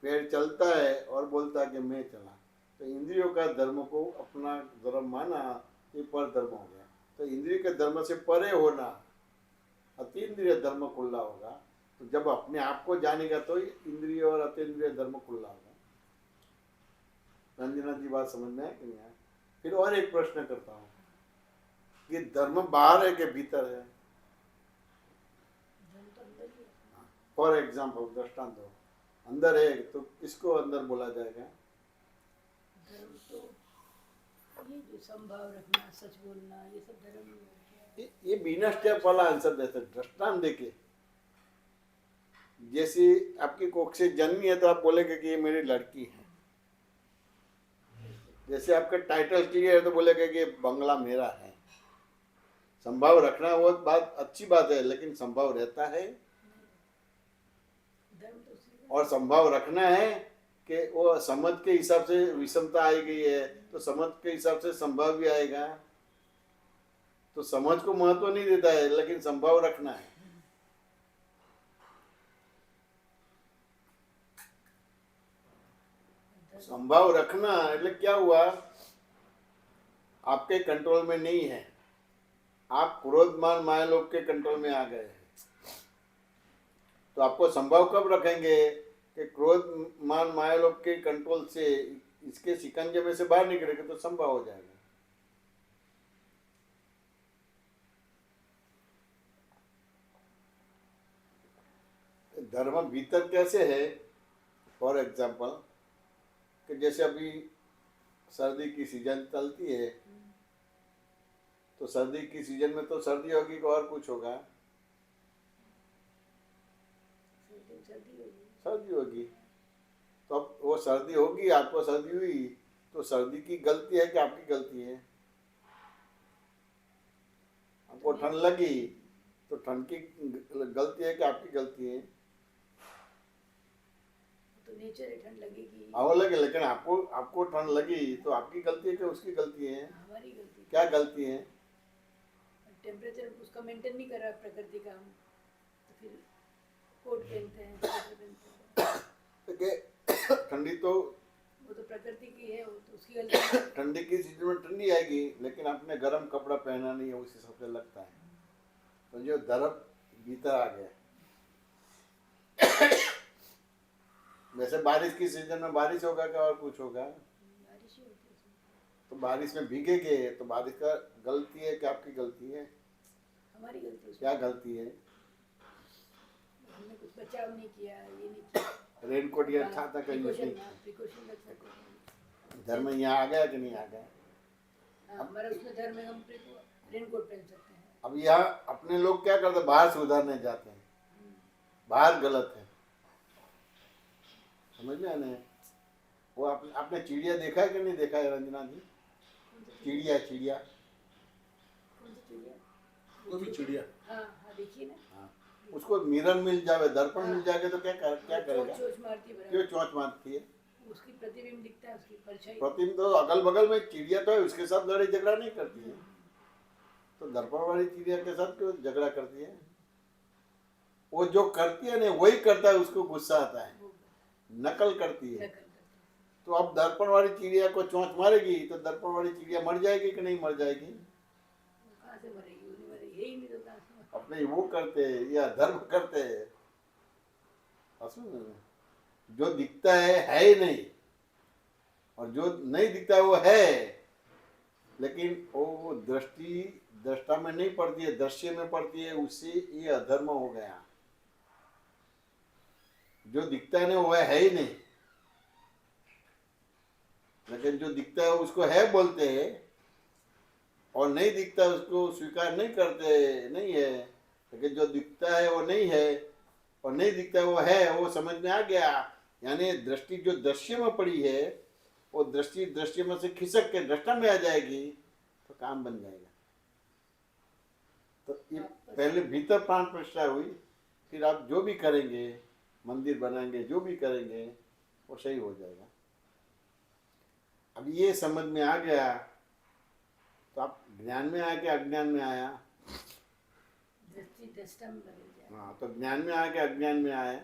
पैर चलता है और बोलता है कि मैं चला। तो इंद्रियों का धर्म को अपना धर्म माना, ये पर धर्म हो गया। तो इंद्रिय के धर्म से परे होना अतीन्द्रिय धर्म खुला होगा। तो जब अपने आप को जानेगा तो इंद्रिय और अतीन्द्रिय धर्म खुला होगा। रंजना जी बात समझ में है कि नहीं है? फिर और एक प्रश्न करता हूँ कि धर्म बाहर है कि भीतर है? फॉर एग्जाम्पल दृष्टांत दो, अंदर है तो किसको अंदर बोला जाएगा? धर्म तो ये जो संभाव रखना, सच बोलना, ये सब धर्म में हो गया। ये बिना स्टेप वाला आंसर देते। दृष्टांत देके जैसे आपकी कोख से जन्मी है तो आप बोलेंगे कि ये मेरी लड़की है। जैसे आपका टाइटल क्लियर है तो बोलेगा कि ये बंगला मेरा है। संभाव रखना वो बात अच्छी बात है, लेकिन संभाव रहता है और संभाव रखना है कि वो समझ के हिसाब से विषमता आई गई है तो समझ के हिसाब से संभाव भी आएगा। तो समझ को महत्व नहीं देता है, लेकिन संभाव रखना है। संभाव रखना એટલે क्या हुआ? आपके कंट्रोल में नहीं है। आप क्रोध मान मायालोभ के कंट्रोल में आ गए हैं। तो आपको संभाव कब रखेंगे कि क्रोध मान मायालोभ के कंट्रोल से इसके शिकंजे में से बाहर निकलेंगे तो संभाव हो जाएगा। धर्म भीतर कैसे है? फॉर एग्जाम्पल कि जैसे अभी सर्दी की सीजन चलती है तो सर्दी की सीजन में तो सर्दी होगी और कुछ होगा? सर्दी होगी। तो अब वो सर्दी होगी, आपको सर्दी हुई तो सर्दी की गलती है कि आपकी गलती है? आपको ठंड लगी तो ठंड की गलती है कि आपकी गलती है? तो नेचर है, ठंड लगेगी। हाँ लगे, लेकिन आपको ठंड लगी तो आपकी गलती है कि उसकी गलती है? हमारी गलती। क्या गलती है? टेम्परेचर उसका मेंटेन नहीं कर रहा प्रकृति का, हम तो फिर कोट पहनते हैं, स्वेटर पहनते हैं। ठंडी तो वो तो प्रकृति की है, वो तो उसकी गलती। ठंडी की सीजन में ठंडी आएगी, लेकिन आपने गर्म कपड़ा पहना नहीं है, उस हिसाब से लगता है। तो जो धर्म भीतर आ गया। वैसे बारिश की सीजन में बारिश होगा क्या और कुछ होगा? बारिश ही होती है। तो बारिश में भीगेंगे तो बारिश का गलती है कि आपकी गलती है? हमारी गलती है। क्या गलती है? हमने कुछ बचाव नहीं किया, ये नहीं किया। रेनकोट या छाता का यूज नहीं किया। प्रिकॉशन रख सकते हैं। धर्म यहाँ आ गया कि नहीं आ गया? हमारा उसमें धर्म में हम रेनकोट पहन सकते हैं। अब यहाँ अपने लोग क्या करते हैं? बाहर सुधारने जाते हैं, बाहर गलत है। समझ में आने वो आपने चिड़िया देखा है कि नहीं देखा है रंजना जी? चिड़िया चिड़िया वो भी चिड़िया। हाँ देखिए ना। हाँ, उसको मिरर मिल जाए, दर्पण मिल जाएगा तो क्या करेगा? चोंच मारती है। क्यों चोंच मारती है? उसकी प्रतिबिंब दिखता है, उसकी परछाई। प्रतिबिंब तो अगल बगल में चिड़िया तो है, उसके साथ लड़ाई झगड़ा नहीं करती है। तो दर्पण वाली चिड़िया के साथ क्यों झगड़ा करती है? वो जो करती है ना वही करता है, उसको गुस्सा आता है, नकल करती है। तो अब दर्पण वाली चिड़िया को चोंच मारेगी तो दर्पण वाली चिड़िया मर जाएगी कि नहीं मर जाएगी? कहाँ से मरेगी? वो नहीं मरेगी, यही नहीं तो कहाँ से। अपने वो करते हैं या धर्म करते हैं। जो दिखता है ही नहीं, और जो नहीं दिखता है वो है। लेकिन वो दृष्टि दृष्टा में नहीं पड़ती है, दृश्य में पड़ती है, उससे ये अधर्म हो गया। जो दिखता है ना वो है ही नहीं, लेकिन जो दिखता है उसको है बोलते हैं, और नहीं दिखता उसको स्वीकार नहीं करते, नहीं है। लेकिन जो दिखता है वो नहीं है, और नहीं दिखता वो है, वो समझ में आ गया। यानी दृष्टि जो दृश्य में पड़ी है, वो दृष्टि दृश्य में से खिसक के दृष्टा में आ जाएगी, तो काम बन जाएगा। तो ये पहले भीतर प्राण प्रतिष्ठा हुई, फिर आप जो भी करेंगे, मंदिर बनाएंगे, जो भी करेंगे, वो सही हो जाएगा। अब ये समझ में आ गया, तो आप ज्ञान में आया कि अज्ञान में आया? दृष्टि दृष्टा में बदल जाए। हाँ, तो ज्ञान में आया कि अज्ञान में आया?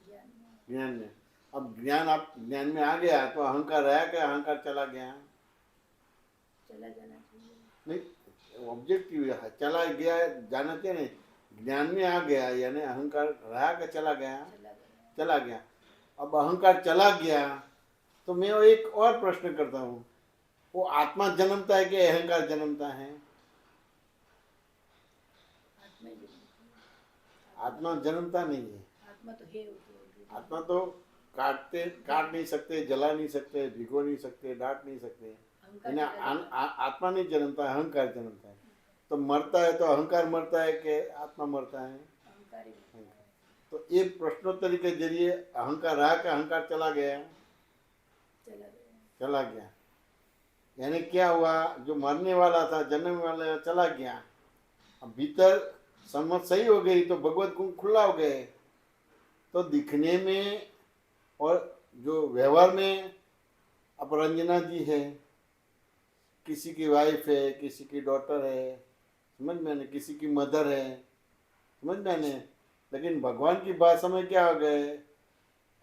ज्ञान में। ज्ञान में। अब ज्ञान, आप ज्ञान में आ गया तो अहंकार रहा कि अहंकार चला गया? चला जाना चाहिए। नहीं, ऑब्जेक्टिव है, चला गया जाना चाहिए नहीं। ज्ञान में आ गया यानी अहंकार रहा कि चला गया? चला गया। चला गया। अब अहंकार चला गया तो मैं वो एक और प्रश्न करता हूँ, वो आत्मा जन्मता है कि अहंकार जन्मता है? आत्मा ही जन्मती है। आत्मा जन्मता नहीं है। आत्मा तो है, वो तो already। आत्मा तो काट नहीं सकते, जला नहीं सकते, भिगो नहीं सकते, डांट नहीं सकते। अहंकार यानी चला जाता है। आत्मा नहीं जन्मता है, अहंकार जन्मता है। तो मरता है तो अहंकार मरता है कि आत्मा मरता है? अहंकार ही बनता है। तो ये प्रश्नोत्तरी के जरिए अहंकार रहा कि अहंकार चला गया? चला गया। चला गया। यानी क्या हुआ, जो मरने वाला था, जन्म वाला चला गया। अब भीतर समझ सही हो गई तो भगवत गुण खुला हो गए, तो दिखने में और जो व्यवहार में, अब रंजना जी है, किसी की वाइफ है, किसी की डॉटर है, समझ में आने, किसी की मदर है, समझ में आने। लेकिन भगवान की भाषा में क्या हो गए,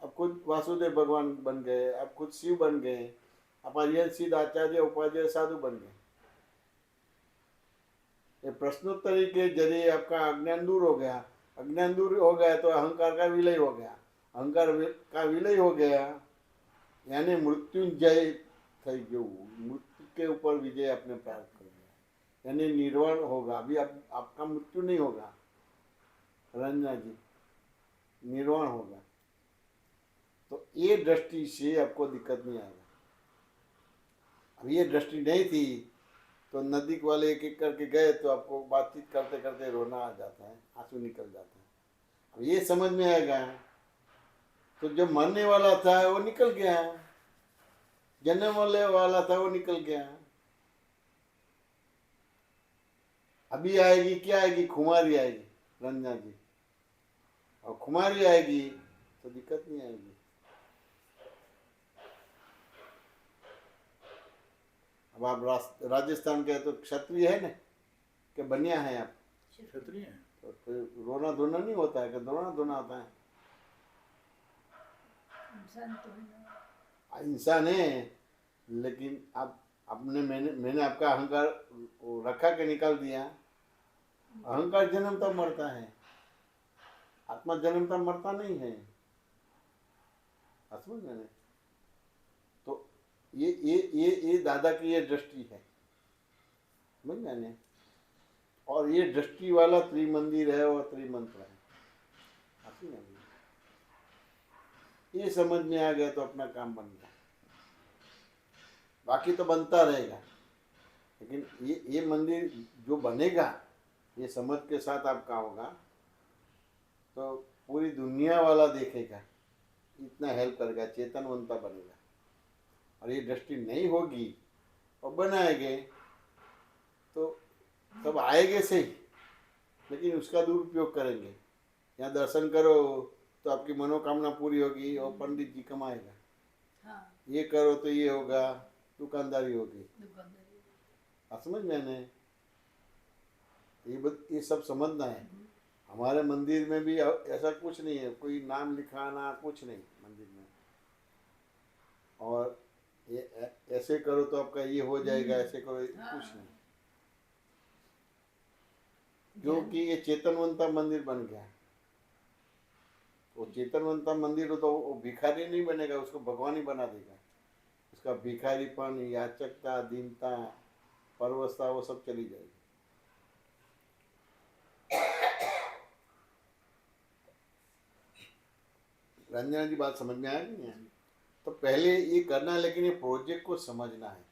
अब खुद वासुदेव भगवान बन गए, अब खुद शिव बन गए, अब अरिहंत सिद्ध आचार्य उपाध्याय साधु बन गए। ये प्रश्नोत्तरी के जरिए आपका अज्ञान दूर हो गया। अज्ञान दूर हो गया तो अहंकार का विलय हो गया। अहंकार का विलय हो गया यानी मृत्युंजय થઈ ગયું, मृत्यु के ऊपर विजय आपने प्राप्त कर लिया, यानी निर्वाण होगा। अभी आपका मृत्यु नहीं होगा रंजना जी, निर्वाण होगा। तो ये दृष्टि से आपको दिक्कत नहीं आएगा। अब ये दृष्टि नहीं थी तो नदी वाले एक एक करके गए तो आपको बातचीत करते करते रोना आ जाता है, आंसू निकल जाता है। अब ये समझ में आएगा तो जो मरने वाला था वो निकल गया, जन्म वाला था वो निकल गया। अभी आएगी क्या आएगी, खुमारी आएगी रंजना जी, और खुमारी आएगी तो दिक्कत नहीं आएगी। अब आप राजस्थान के तो क्षत्रिय है ना, कि बनिया है आप? क्षत्रिय हैं। तो फिर रोना धोना नहीं होता है कि रोना धोना होता है? इंसान तो है ना। इंसान है, लेकिन आप आपने मैंने आपका अहंकार रखा के निकाल दिया। अहंकार जन्मता मरता है, आत्मा जन्मता मरता नहीं है। समझ मैंने, तो ये दादा की ये दृष्टि है, समझ मैंने। और ये दृष्टि वाला त्रिमंदिर है और त्रिमंत्र है। ये समझ में आ गया तो अपना काम बन गया, बाकी तो बनता रहेगा। लेकिन ये मंदिर जो बनेगा ये समझ के साथ आपका होगा तो पूरी दुनिया वाला देखेगा, इतना हेल्प करेगा, चेतनवंता बनेगा। और ये दृष्टि नहीं होगी और बनाएंगे तो सब आएंगे सही, लेकिन उसका दुरुपयोग करेंगे। यहाँ दर्शन करो तो आपकी मनोकामना पूरी होगी और पंडित जी कमाएगा, हाँ, ये करो तो ये होगा, दुकानदारी होगी। दुकानदारी। समझ में आने, ये सब समझना है। हमारे मंदिर में भी ऐसा कुछ नहीं है, कोई नाम लिखाना कुछ नहीं मंदिर में, और ये ऐसे करो तो आपका ये हो जाएगा, ऐसे करो, कुछ नहीं। क्योंकि ये चेतनवंता मंदिर बन गया। वो चेतनवंता मंदिर हो तो वो भिखारी नहीं बनेगा, उसको भगवान ही बना देगा। उसका भिखारीपन, याचकता, दीनता, परवशता वो सब चली जाएगी। रंजना जी बात समझ में आया कि नहीं? तो पहले ये करना है, लेकिन ये प्रोजेक्ट को समझना है,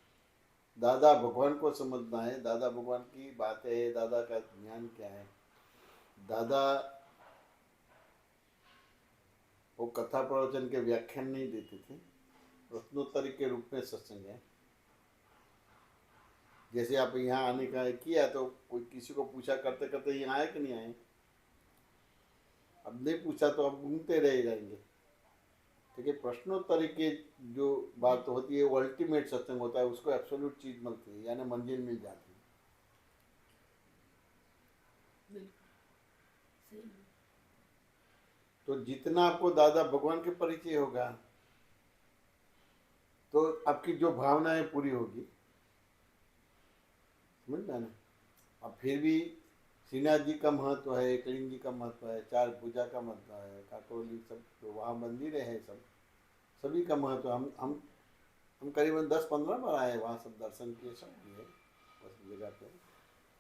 दादा भगवान को समझना है, दादा भगवान की बातें है, दादा का ज्ञान क्या है। दादा वो कथा प्रवचन के व्याख्यान नहीं देते थे, प्रश्नोत्तरी के रूप में सत्संग है। जैसे आप यहाँ आने का किया तो कोई किसी को पूछा करते करते यहाँ आए कि नहीं आए, अब नहीं पूछा तो अब घूमते रह जाएंगे। ठीक है, प्रश्नोत्तरी के जो बात होती है वो अल्टीमेट सत्संग होता है, उसको एब्सोल्यूट चीज मिलती है, यानी मंजिल मिल जाती है। सही है। तो जितना आपको दादा भगवान के परिचय होगा तो आपकी जो भावनाएं पूरी होगी, समझ में ना। अब फिर भी श्रीनाथ जी का महत्व है, एकलिंग जी का महत्व है, चार भुजा का महत्व है, काकोली, सब तो वहाँ मंदिर है, सब सभी का महत्व। हम करीबन 10-15 बार आए वहाँ, सब दर्शन किए, सब किए उस जगह पे,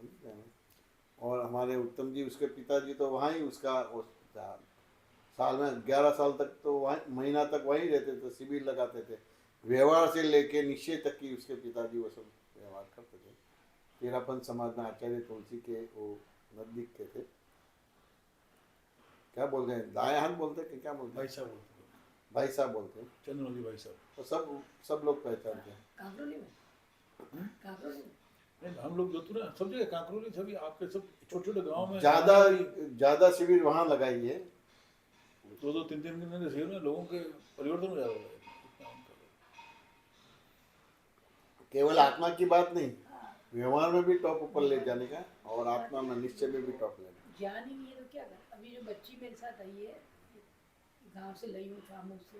समझ गए ना। और हमारे उत्तम जी, उसके पिताजी तो वहाँ ही उसका साल में 11 साल तक तो वहाँ, महीना तक वहीं रहते थे, शिविर लगाते थे। व्यवहार से लेके निश्चय तक की उसके पिताजी वो सब व्यवहार करते थे। तेरापन समाज में आचार्य तुलसी के वो नजदीक के थे। क्या बोलते हैं, दाएं हाथ बोलते हैं कि क्या बोलते हैं? भाई साहब बोलते हैं, भाई साहब बोलते हैं। चंद्रमौली भाई साहब। तो सब लोग पहचानते हैं। कांकरोली में, कांकरोली में नहीं, हम लोग जो थे ना सब जगह कांकरोली, सभी आपके सब छोटे छोटे गाँव में ज्यादा शिविर वहाँ लगाई है। 2-2, 3-3 दिन के शिविर में लोगों के परिवर्तन हो जाता है। केवल आत्मा की बात नहीं, व्यवहार में भी टॉप ऊपर ले जाने का, और आत्मा में निश्चय में भी टॉप लेने का। ज्ञान ही नहीं है तो क्या कर। अभी जो बच्ची मेरे साथ आई है, गांव से लाई हूँ, फार्म से,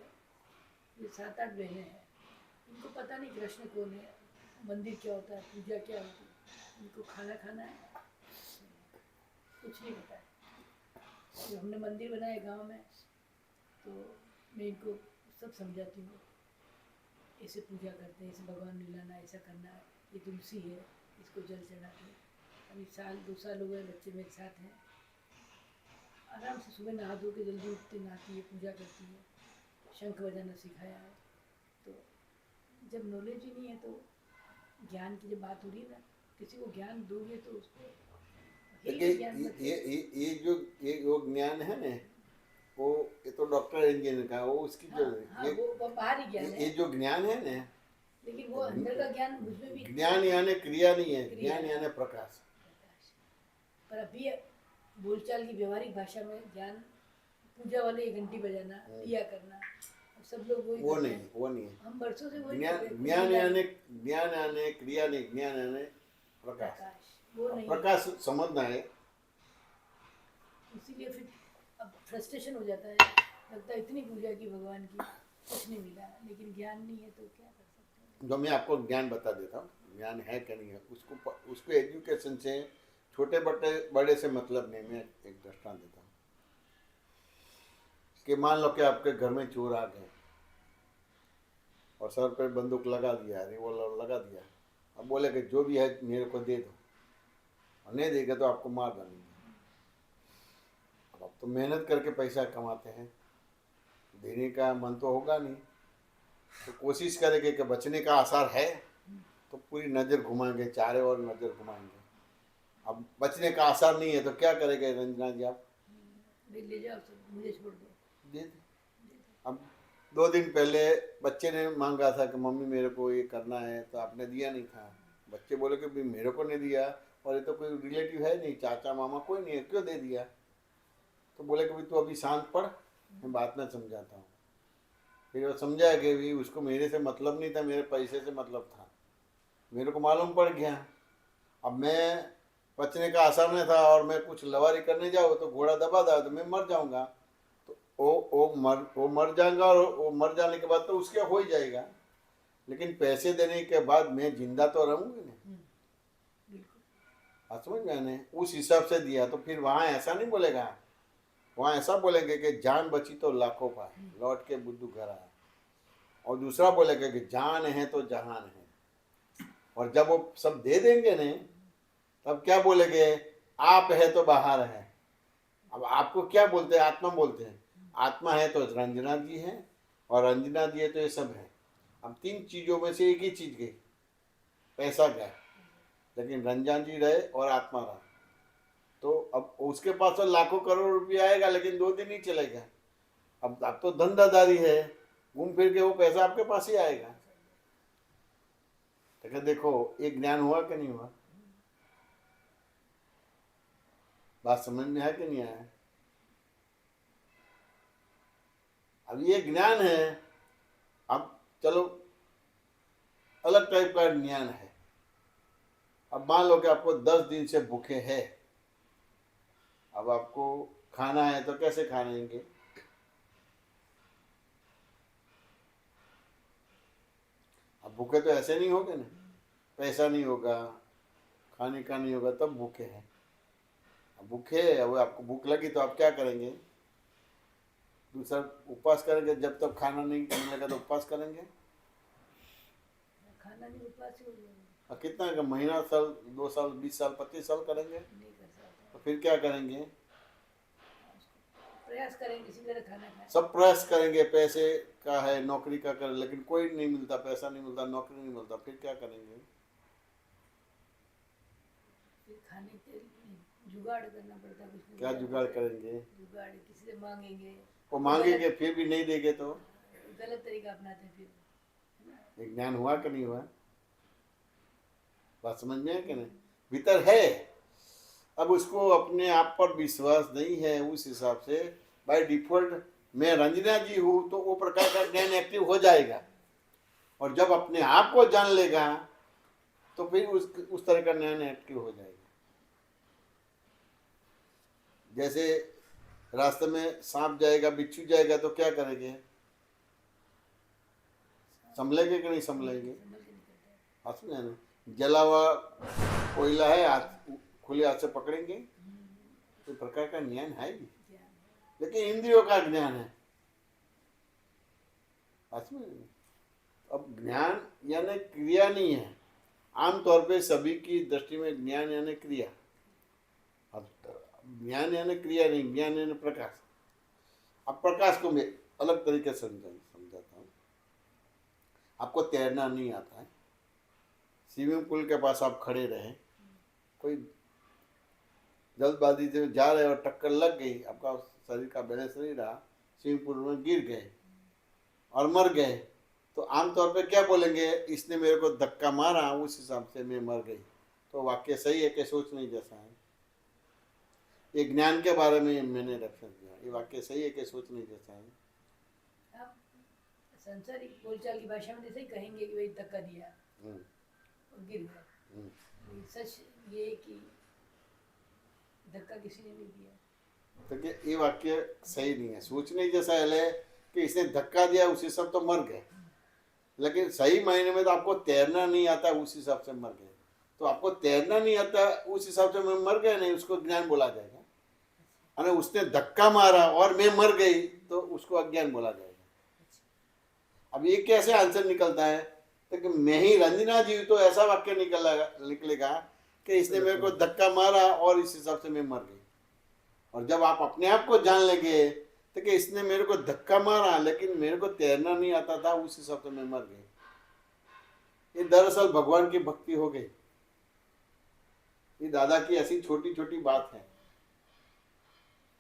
ये 7-8 बहनें हैं। इनको पता नहीं कृष्ण कौन है, मंदिर क्या होता है, पूजा क्या होती है, इनको खाना खाना है, कुछ नहीं पता है। जब हमने मंदिर बनाए गांव में तो मैं इनको सब समझाती हूँ, ऐसे पूजा करते हैं, ऐसे भगवान मिलाना, ऐसा करना है, ये तुलसी है, इसको जल चढ़ाते हैं। अभी 1-2 साल हो गए, बच्चे मेरे साथ हैं, आराम से सुबह नहा धो के जल्दी उठती, नहाती है, पूजा करती है, शंख बजाना सिखाया है। तो जब नॉलेज ही नहीं है तो ज्ञान की जब बात हो रही है ना, किसी को ज्ञान दोगे तो उसको ये जो ज्ञान है ना, वो ये तो डॉक्टर इंजीनियर का, वो उसकी जो वो बाहरी ज्ञान है, ये जो ज्ञान है ना, लेकिन वो अंदर का ज्ञान मुझमें भी। ज्ञान यानी क्रिया नहीं है, ज्ञान यानी प्रकाश। पर अभी बोलचाल की व्यवहारिक भाषा में ज्ञान पूजा वाले 1 घंटी बजाना, दिया करना, सब लोग वो नहीं है। हम बरसों से वही ज्ञान यानी क्रिया नहीं, ज्ञान यानी प्रकाश। वो नहीं, प्रकाश समझना है। इसीलिए फिर अब फ्रस्ट्रेशन हो जाता है, लगता है इतनी पूजा की भगवान की, कुछ नहीं मिला, लेकिन ज्ञान नहीं है तो क्या कर सकते हैं। जो मैं आपको ज्ञान बता देता हूँ, ज्ञान है क्या नहीं है, उसको एजुकेशन से, छोटे बड़े से मतलब नहीं। मैं एक दृष्टांत देता हूँ कि मान लो कि आपके घर में चोर आ गए और सर पे बंदूक लगा दिया, रिवॉल्वर लगा दिया, अब बोले कि जो भी है मेरे को दे दो, और नहीं देगा तो आपको मार डालेंगे। अब तो मेहनत करके पैसा कमाते हैं, देने का मन तो होगा नहीं, तो कोशिश करेंगे कि बचने का आसार है तो पूरी नज़र घुमाएंगे, चारे और नज़र घुमाएंगे। अब बचने का आसार नहीं है तो क्या करेंगे रंजना जी आप? ले जाओ सब, मुझे छोड़ दो, दे दे। अब 2 दिन पहले बच्चे ने मांगा था कि मम्मी मेरे को ये करना है, तो आपने दिया नहीं था। बच्चे बोले कि मेरे को नहीं दिया, और ये तो कोई रिलेटिव है नहीं, चाचा मामा कोई नहीं है, क्यों दे दिया? तो बोले कि तू अभी शांत पढ़, मैं बात में समझाता हूँ। फिर वो समझाया कि भी उसको मेरे से मतलब नहीं था, मेरे पैसे से मतलब था। मेरे को मालूम पड़ गया। अब मैं बचने का आसार नहीं था और मैं कुछ लवारी करने जाऊँ तो घोड़ा दबा था तो मैं मर जाऊँगा। तो वो मर जाएगा, और वो मर जाने के बाद तो उसके हो ही जाएगा, लेकिन पैसे देने के बाद मैं जिंदा तो रहूँगी नहीं। समझ में आने उस हिसाब से दिया। तो फिर वहाँ ऐसा नहीं बोलेगा, वहाँ ऐसा बोलेंगे कि जान बची तो लाखों पाए, लौट के बुद्धू घर आया। और दूसरा बोलेगा कि जान है तो जहान है। और जब वो सब दे देंगे ने, तब क्या बोलेंगे, आप है तो बाहर है। अब आपको क्या बोलते हैं, आत्मा बोलते हैं। आत्मा है तो रंजना जी है, और रंजना जी है तो ये सब है। अब तीन चीजों में से एक ही चीज गई, पैसा गया, लेकिन रंजन जी रहे और आत्मा रहा। तो अब उसके पास तो लाखों करोड़ रुपया आएगा, लेकिन 2 दिन ही चलेगा। अब तो धंधादारी है, घूम फिर के वो पैसा आपके पास ही आएगा। तो देखो ये ज्ञान हुआ कि नहीं हुआ? बात समझ में है कि नहीं आया? अब ये ज्ञान है। अब चलो अलग टाइप का ज्ञान है। अब मान लो कि आपको 10 दिन से भूखे है, अब आपको खाना है तो कैसे खाएंगे? अब भूखे तो ऐसे नहीं होगे ना, पैसा नहीं होगा, खाने का नहीं होगा, तब भूखे हैं। अब भूखे, अब आपको भूख लगी तो आप क्या करेंगे? दूसरा उपवास करेंगे, जब तक खाना नहीं मिलेगा तो उपवास करेंगे। खाना नहीं उपवास ही हो जाएगा, और कितना का महीना, साल, 2 साल, 20 साल, 25 साल करेंगे? नहीं कर सकते। तो फिर क्या करेंगे? प्रयास करेंगे किसी तरह खाना खाएं। सब प्रयास करेंगे, पैसे का है, नौकरी का कर, लेकिन कोई नहीं मिलता, पैसा नहीं मिलता, नौकरी नहीं मिलता, फिर क्या करेंगे? फिर खाने के लिए जुगाड़ करना पड़ता है, कुछ ना क्या कुछ। जुगाड़ करेंगे? जुगाड़ किसी से मांगेंगे, वो मांगेंगे फिर भी नहीं देंगे तो गलत तरीका अपनाते हैं फिर। ये ज्ञान हुआ कि नहीं हुआ? बात समझ में है कि नहीं? भीतर है, अब उसको अपने आप पर विश्वास नहीं है, उस हिसाब से बाय डिफॉल्ट मैं रंजना जी हूँ, तो वो प्रकार का ज्ञान एक्टिव हो जाएगा। और जब अपने आप को जान लेगा तो फिर उस तरह का ज्ञान एक्टिव हो जाएगा। जैसे रास्ते में सांप जाएगा, बिच्छू जाएगा, तो क्या करेंगे? संभलेंगे कि नहीं संभलेंगे? समझ नहीं करते हैं। हाथ में है ना, जला हुआ कोयला है, हाथ खुले हाथ से पकड़ेंगे? तो प्रकार का ज्ञान है भी, ज्ञान है। लेकिन इंद्रियों का ज्ञान है। हाथ में अब ज्ञान यानी क्रिया नहीं है। आमतौर पे सभी की दृष्टि में ज्ञान यानी क्रिया। अब ज्ञान यानी क्रिया नहीं, ज्ञान यानी प्रकाश। अब प्रकाश को मैं अलग तरीके से समझाता हूँ। आपको तैरना नहीं आता है, स्विमिंग पूल के पास आप खड़े रहे, कोई जल्दबाजी से जा रहे और टक्कर लग गई, आपका शरीर का बैलेंस नहीं रहा, स्विमिंग पूल में गिर गए और मर गए, तो आमतौर पे क्या बोलेंगे? इसने मेरे को धक्का मारा, उस हिसाब से मैं मर गई। तो वाक्य सही है कि सोच नहीं जैसा है? ये ज्ञान के बारे में मैंने रेफरेंस दिया, ये वाक्य सही है कि सोच नहीं जैसा है? आप संसारिक बोलचाल की भाषा में जैसे ही कहेंगे कि भाई धक्का दिया और गिर गए, लेकिन सच ये है कि धक्का किसी ने नहीं दिया। तो क्या ये वाक्य सही नहीं है? सोचने जैसा है कि इसने धक्का दिया, उस हिसाब तो मर गए, लेकिन सही मायने में तो आपको तैरना नहीं आता, उस हिसाब से मर गए। तो आपको तैरना नहीं आता उस हिसाब से मैं मर गया नहीं, उसको ज्ञान बोला जाएगा। अरे उसने धक्का मारा और मैं मर गई, तो उसको अज्ञान बोला जाएगा। अब ये कैसे आंसर निकलता है? तो कि मैं ही रंजना जी, तो ऐसा वाक्य निकलेगा कि इसने मेरे को धक्का मारा और इस हिसाब से मैं मर गई। और जब आप अपने आप को जान लेंगे तो कि इसने मेरे को धक्का मारा, लेकिन मेरे को तैरना नहीं आता था, उस हिसाब से मैं मर गई। ये दरअसल भगवान की भक्ति हो गई। ये दादा की ऐसी छोटी छोटी बात है।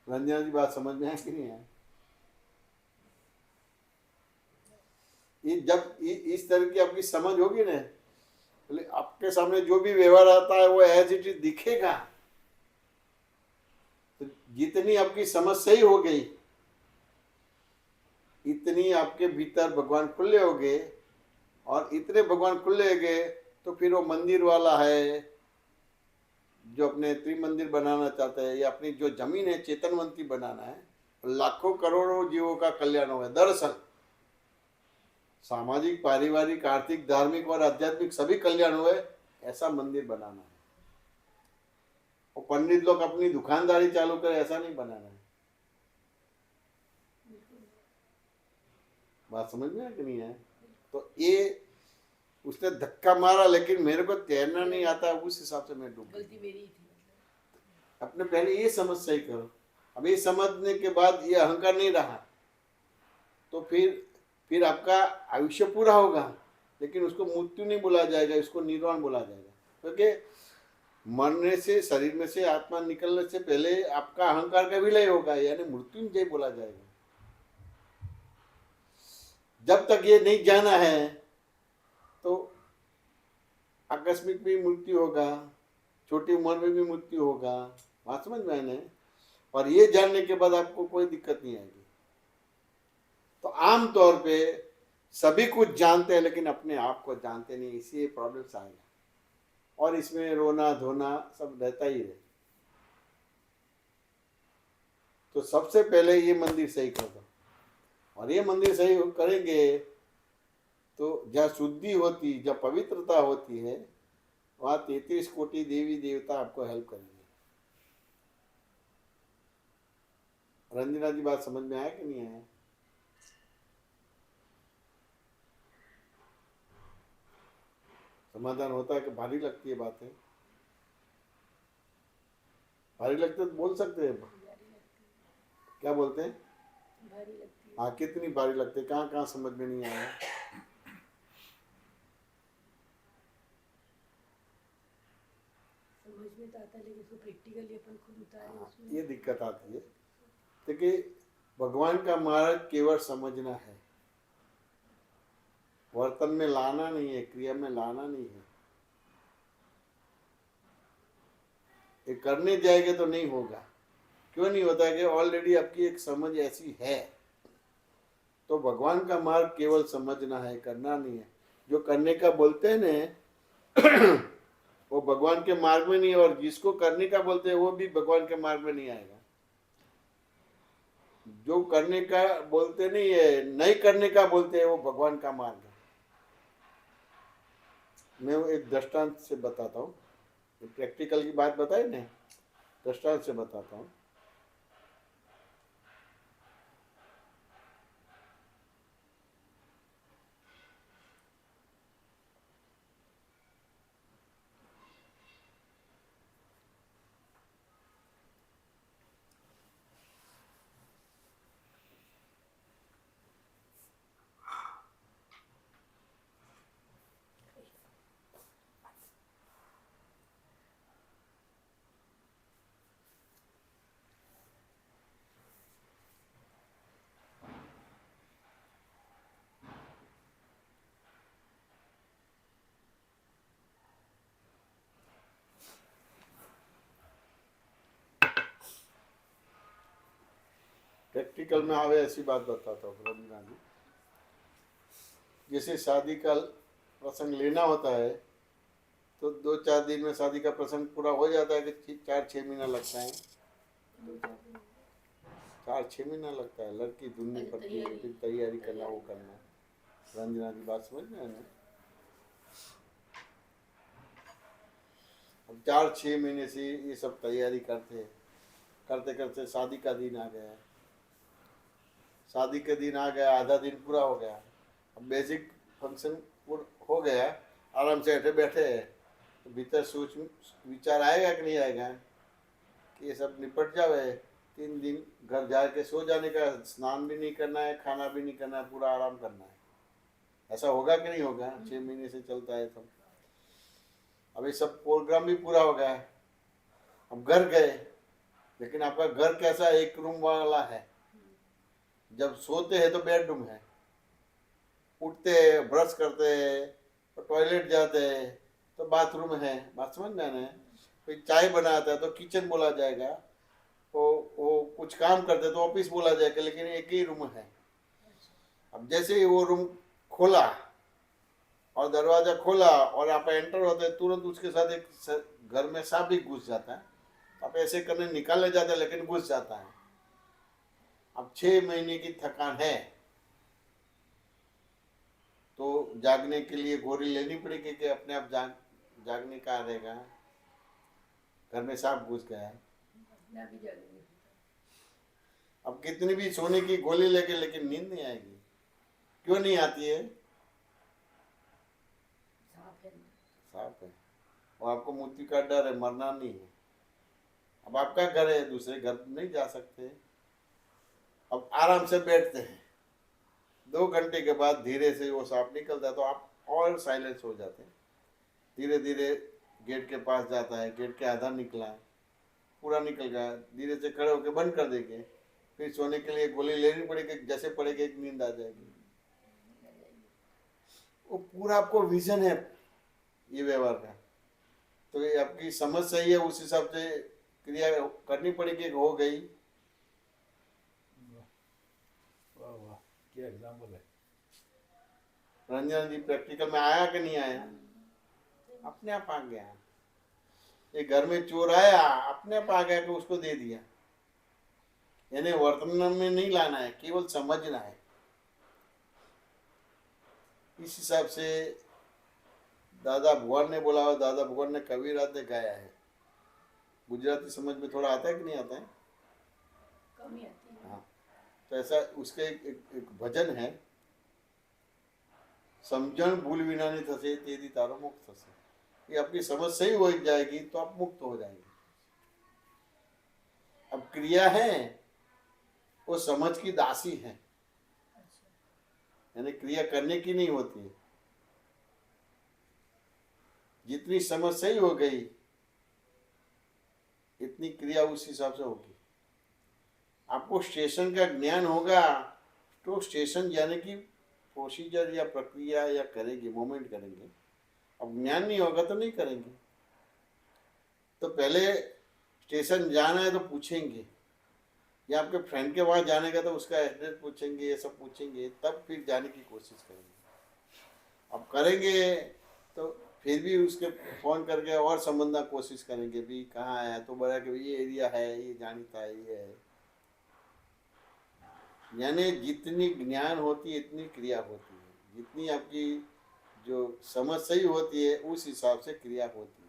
रंजना जी बात समझ में है कि नहीं है? ये जब इस तरह की आपकी समझ होगी ना, आपके सामने जो भी व्यवहार आता है वो एज इट इज दिखेगा। तो जितनी आपकी समझ सही हो गई, इतनी आपके भीतर भगवान खुले हो गए, और इतने भगवान खुले हो गए तो फिर वो मंदिर वाला है जो अपने त्रिमंदिर बनाना चाहता है, या अपनी जो जमीन है चेतनवंती बनाना है, लाखों करोड़ों जीवों का कल्याण हो। दरअसल सामाजिक, पारिवारिक, आर्थिक, धार्मिक और आध्यात्मिक सभी कल्याण हुए, ऐसा मंदिर बनाना है। और पंडित लोग अपनी दुकानदारी चालू करे, ऐसा नहीं बनाना है। बात समझ में है कि नहीं है? तो ये उसने धक्का मारा, लेकिन मेरे को तैरना नहीं आता, उस हिसाब से मैं डूब गया। गलती मेरी ही थी मतलब। अपने पहले ये समझ सही करो। अब ये समझने के बाद ये अहंकार नहीं रहा तो फिर आपका आयुष्य पूरा होगा, लेकिन उसको मृत्यु नहीं बोला जाएगा, इसको निर्वाण बोला जाएगा। क्योंकि मरने से, शरीर में से आत्मा निकलने से पहले आपका अहंकार का विलय होगा, यानी मृत्युंजय बोला जाएगा। जब तक ये नहीं जाना है तो आकस्मिक भी मृत्यु होगा, छोटी उम्र में भी मृत्यु होगा। बात समझ में आने? और ये जानने के बाद आपको कोई दिक्कत नहीं आएगी। तो आम तौर पे सभी कुछ जानते हैं, लेकिन अपने आप को जानते नहीं, इसी प्रॉब्लम्स आएगा। और इसमें रोना धोना सब रहता ही है। तो सबसे पहले ये मंदिर सही कर दो, और ये मंदिर सही करेंगे तो जहाँ शुद्धि होती, जहाँ पवित्रता होती है, वहाँ 33 कोटि देवी देवता आपको हेल्प करेंगे। रंजना जी, बात समझ में आया कि नहीं आया? समाधान होता है कि भारी लगती है बातें? भारी लगते तो बोल सकते हैं। भारी लगती है, क्या बोलते हैं? भारी लगती है। हाँ, कितनी भारी लगती है? कहाँ कहाँ समझ में नहीं आया? समझ में तो आता है, लेकिन उसको प्रैक्टिकली अपन खुद उतारे उसमें ये दिक्कत आती है। देखिए, भगवान का मार्ग केवल समझना है, वर्तन में लाना नहीं है, क्रिया में लाना नहीं है। ये करने जाएंगे तो नहीं होगा। क्यों नहीं होता? कि ऑलरेडी आपकी एक समझ ऐसी है। तो भगवान का मार्ग केवल समझना है, करना नहीं है। जो करने का बोलते हैं ना वो भगवान के मार्ग में नहीं है, और जिसको करने का बोलते हैं वो भी भगवान के मार्ग में नहीं आएगा। जो करने का बोलते नहीं है, नहीं करने का बोलते हैं, वो भगवान का मार्ग है। मैं एक दृष्टांत से बताता हूँ। प्रैक्टिकल की बात बताई ना, दृष्टांत से बताता हूँ। प्रैक्टिकल में आवे ऐसी बात बताता हूँ रंजना जी। जैसे शादी का प्रसंग लेना होता है तो 2-4 दिन में शादी का प्रसंग पूरा हो जाता है कि 4-6 महीना लगता है? 4-6 महीना लगता है। लड़की ढूंढनी पड़ती है, फिर तैयारी करना, वो करना। रंजना की बात समझ में है ना? अब 4-6 महीने से ये सब तैयारी करते करते शादी का दिन आ गया। शादी के दिन आ गया, आधा दिन पूरा हो गया। अब बेसिक फंक्शन हो गया, आराम से बैठे बैठे तो भीतर सोच विचार आएगा कि नहीं आएगा कि ये सब निपट जावे। 3 दिन घर जाके सो जाने का, स्नान भी नहीं करना है, खाना भी नहीं करना है, पूरा आराम करना है। ऐसा होगा कि नहीं होगा? 6 महीने से चलता है सब। अब ये सब प्रोग्राम भी पूरा हो गया। अब घर गए, लेकिन आपका घर कैसा? एक रूम वाला है। जब सोते हैं तो बेडरूम है, उठते हैं, ब्रश करते हैं, तो टॉयलेट जाते हैं तो बाथरूम है। बात समझ में आना है? कोई चाय बनाता है तो किचन बोला जाएगा, वो कुछ काम करते तो ऑफिस बोला जाएगा, लेकिन एक ही रूम है। अब जैसे ही वो रूम खोला और दरवाजा खोला और आप एंटर होते हैं, तुरंत उसके साथ एक घर में सांप भी घुस जाता है। आप ऐसे करने निकालने जाते हैं, लेकिन घुस जाता है। अब 6 महीने की थकान है तो जागने के लिए गोली लेनी पड़ेगी कि अपने आप जागने का रहेगा? घर में सांप घुस गया है। अपने आप ही जागेंगे। अब कितनी भी सोने की गोली लेके, लेकिन नींद नहीं आएगी। क्यों नहीं आती है? साफ है, और आपको मृत्यु का डर है, मरना नहीं है। अब आपका घर है, दूसरे घर नहीं जा सकते। अब आराम से बैठते हैं, 2 घंटे के बाद धीरे से वो सांप निकलता है तो आप और साइलेंस हो जाते हैं। धीरे धीरे गेट के पास जाता है, गेट के आधा निकला, पूरा निकल गया, धीरे से खड़े होकर बंद कर देंगे। फिर सोने के लिए गोली लेनी पड़ेगी, जैसे पड़ेगी एक नींद आ जाएगी। वो पूरा आपको विजन है ये व्यवहार का। तो ये आपकी समझ सही है, उस हिसाब से क्रिया करनी पड़ेगी। हो गई। वाह वाह, क्या एग्जाम्पल है। रंजन जी प्रैक्टिकल में आया कि नहीं आया? अपने आप आ गया। ये घर में चोर आया, अपने आप आ गया कि उसको दे दिया। यानी वर्तमान में नहीं लाना है, केवल समझना है। इस हिसाब से दादा भगवान ने बोला, और दादा भगवान ने कबीर ने गाया है। गुजराती समझ में थोड़ा आता है कि नहीं आता है? कम ही आती है। हाँ, तो ऐसा उसके एक भजन है, समझण भूल विना नहीं थसे तेदी तारो मुक्त थसे। ये आपकी समझ सही हो जाएगी तो आप मुक्त हो जाएंगे। अब क्रिया है वो समझ की दासी है, यानी क्रिया करने की नहीं होती है। जितनी समझ सही हो गई इतनी क्रिया उस हिसाब से होगी। आपको स्टेशन का ज्ञान होगा तो स्टेशन जाने की प्रोसीजर या प्रक्रिया या करेंगे, मोमेंट करेंगे। अब ज्ञान नहीं होगा तो नहीं करेंगे। तो पहले स्टेशन जाना है तो पूछेंगे, या आपके फ्रेंड के वहाँ जाने का तो उसका एड्रेस पूछेंगे, ये सब पूछेंगे, तब फिर जाने की कोशिश करेंगे। अब करेंगे तो फिर भी उसके फ़ोन करके और संबंधना कोशिश करेंगे, भी कहाँ आया, तो बोला कि ये एरिया है, ये जानता है, ये है। यानी जितनी ज्ञान होती है इतनी क्रिया होती है। जितनी आपकी जो समझ सही होती है उस हिसाब से क्रिया होती है।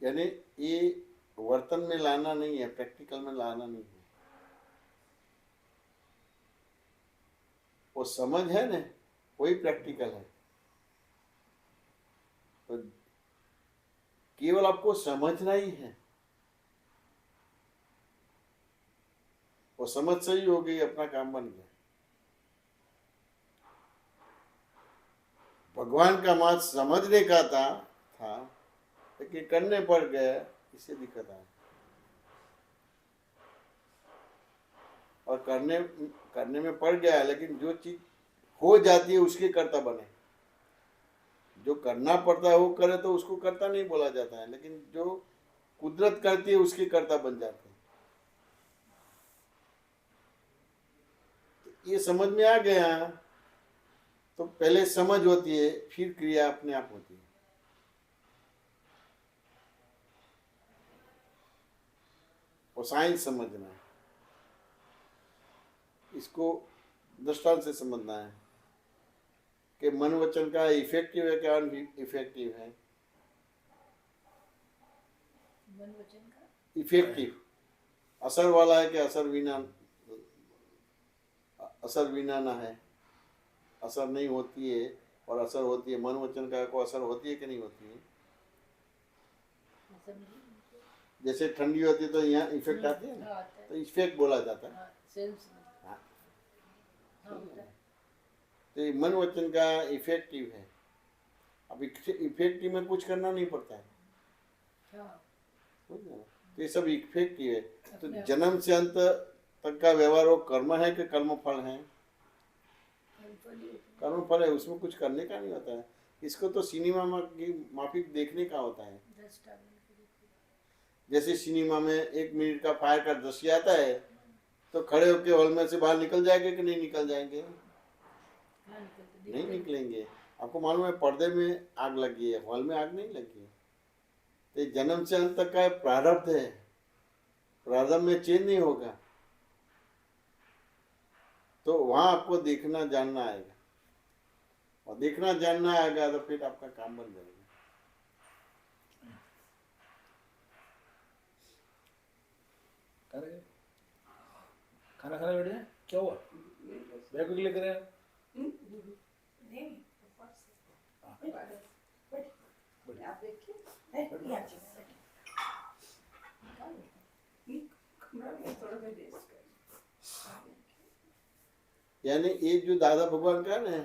यानी ये वर्तन में लाना नहीं है, प्रैक्टिकल में लाना नहीं है। वो समझ है ना, वही प्रैक्टिकल है। तो केवल आपको समझना ही है। वो समझ सही हो गई, अपना काम बन गया। भगवान का मार्ग समझने का था लेकिन करने पड़ गया, इससे दिक्कत आई। और करने में पड़ गया, लेकिन जो चीज हो जाती है उसके कर्ता बने। जो करना पड़ता है वो करे तो उसको कर्ता नहीं बोला जाता है, लेकिन जो कुदरत करती है उसके कर्ता बन जाते हैं। तो ये समझ में आ गया तो पहले समझ होती है, फिर क्रिया अपने आप होती है। वो साइंस समझना है, इसको दृष्टांत से समझना है कि मन वचन का इफेक्टिव है क्या इफेक्टिव है। मन वचन का इफेक्टिव असर वाला है कि असर विना ना है। असर नहीं होती है और असर होती है। मन वचन का को असर होती है कि नहीं होती है? ऐसा नहीं। जैसे ठंडी होती है तो यहाँ इफेक्ट आती है ना, हाँ, आता है। तो इफेक्ट बोला जाता है। हाँ, सेंस में। हाँ। हाँ, होता है। तो ये मन वचन का इफेक्टिव है। अब इफेक्टिव में कुछ करना नहीं पड़ता है। हाँ, तो ये सब इफेक्टिव है। तो अपने आप। जन्म से अंत तक का व्यवहार वो कर्म है कि कर्म फल है? कर्मफल ही होता है। कर्म फल है, उसमें कुछ करने का नहीं होता है। इसको तो सिनेमा की माफिक देखने का होता है। दृष्टा बन के देखो। जैसे सिनेमा में 1 मिनट का फायर का दृश्य आता है तो खड़े होकर हॉल में से बाहर निकल जाएंगे कि नहीं निकल जाएंगे? हाँ, निकलते नहीं देखते। निकलेंगे। आपको मालूम है पर्दे में आग लगी है, हॉल में आग नहीं लगी है। तो ये जन्म से अंत तक का प्रारब्ध है, प्रारब्ध में चेंज नहीं होगा। तो वहां आपको देखना जानना आएगा, और देखना जानना आएगा तो फिर आपका काम बन जाएगा। अरे खाना खाने बैठे हैं? क्या हुआ? बैग वैग लेकर आया? नहीं आप देखिए कमरा में थोड़ा मैं रेस्ट कर यानी ये जो दादा भगवान का है ना,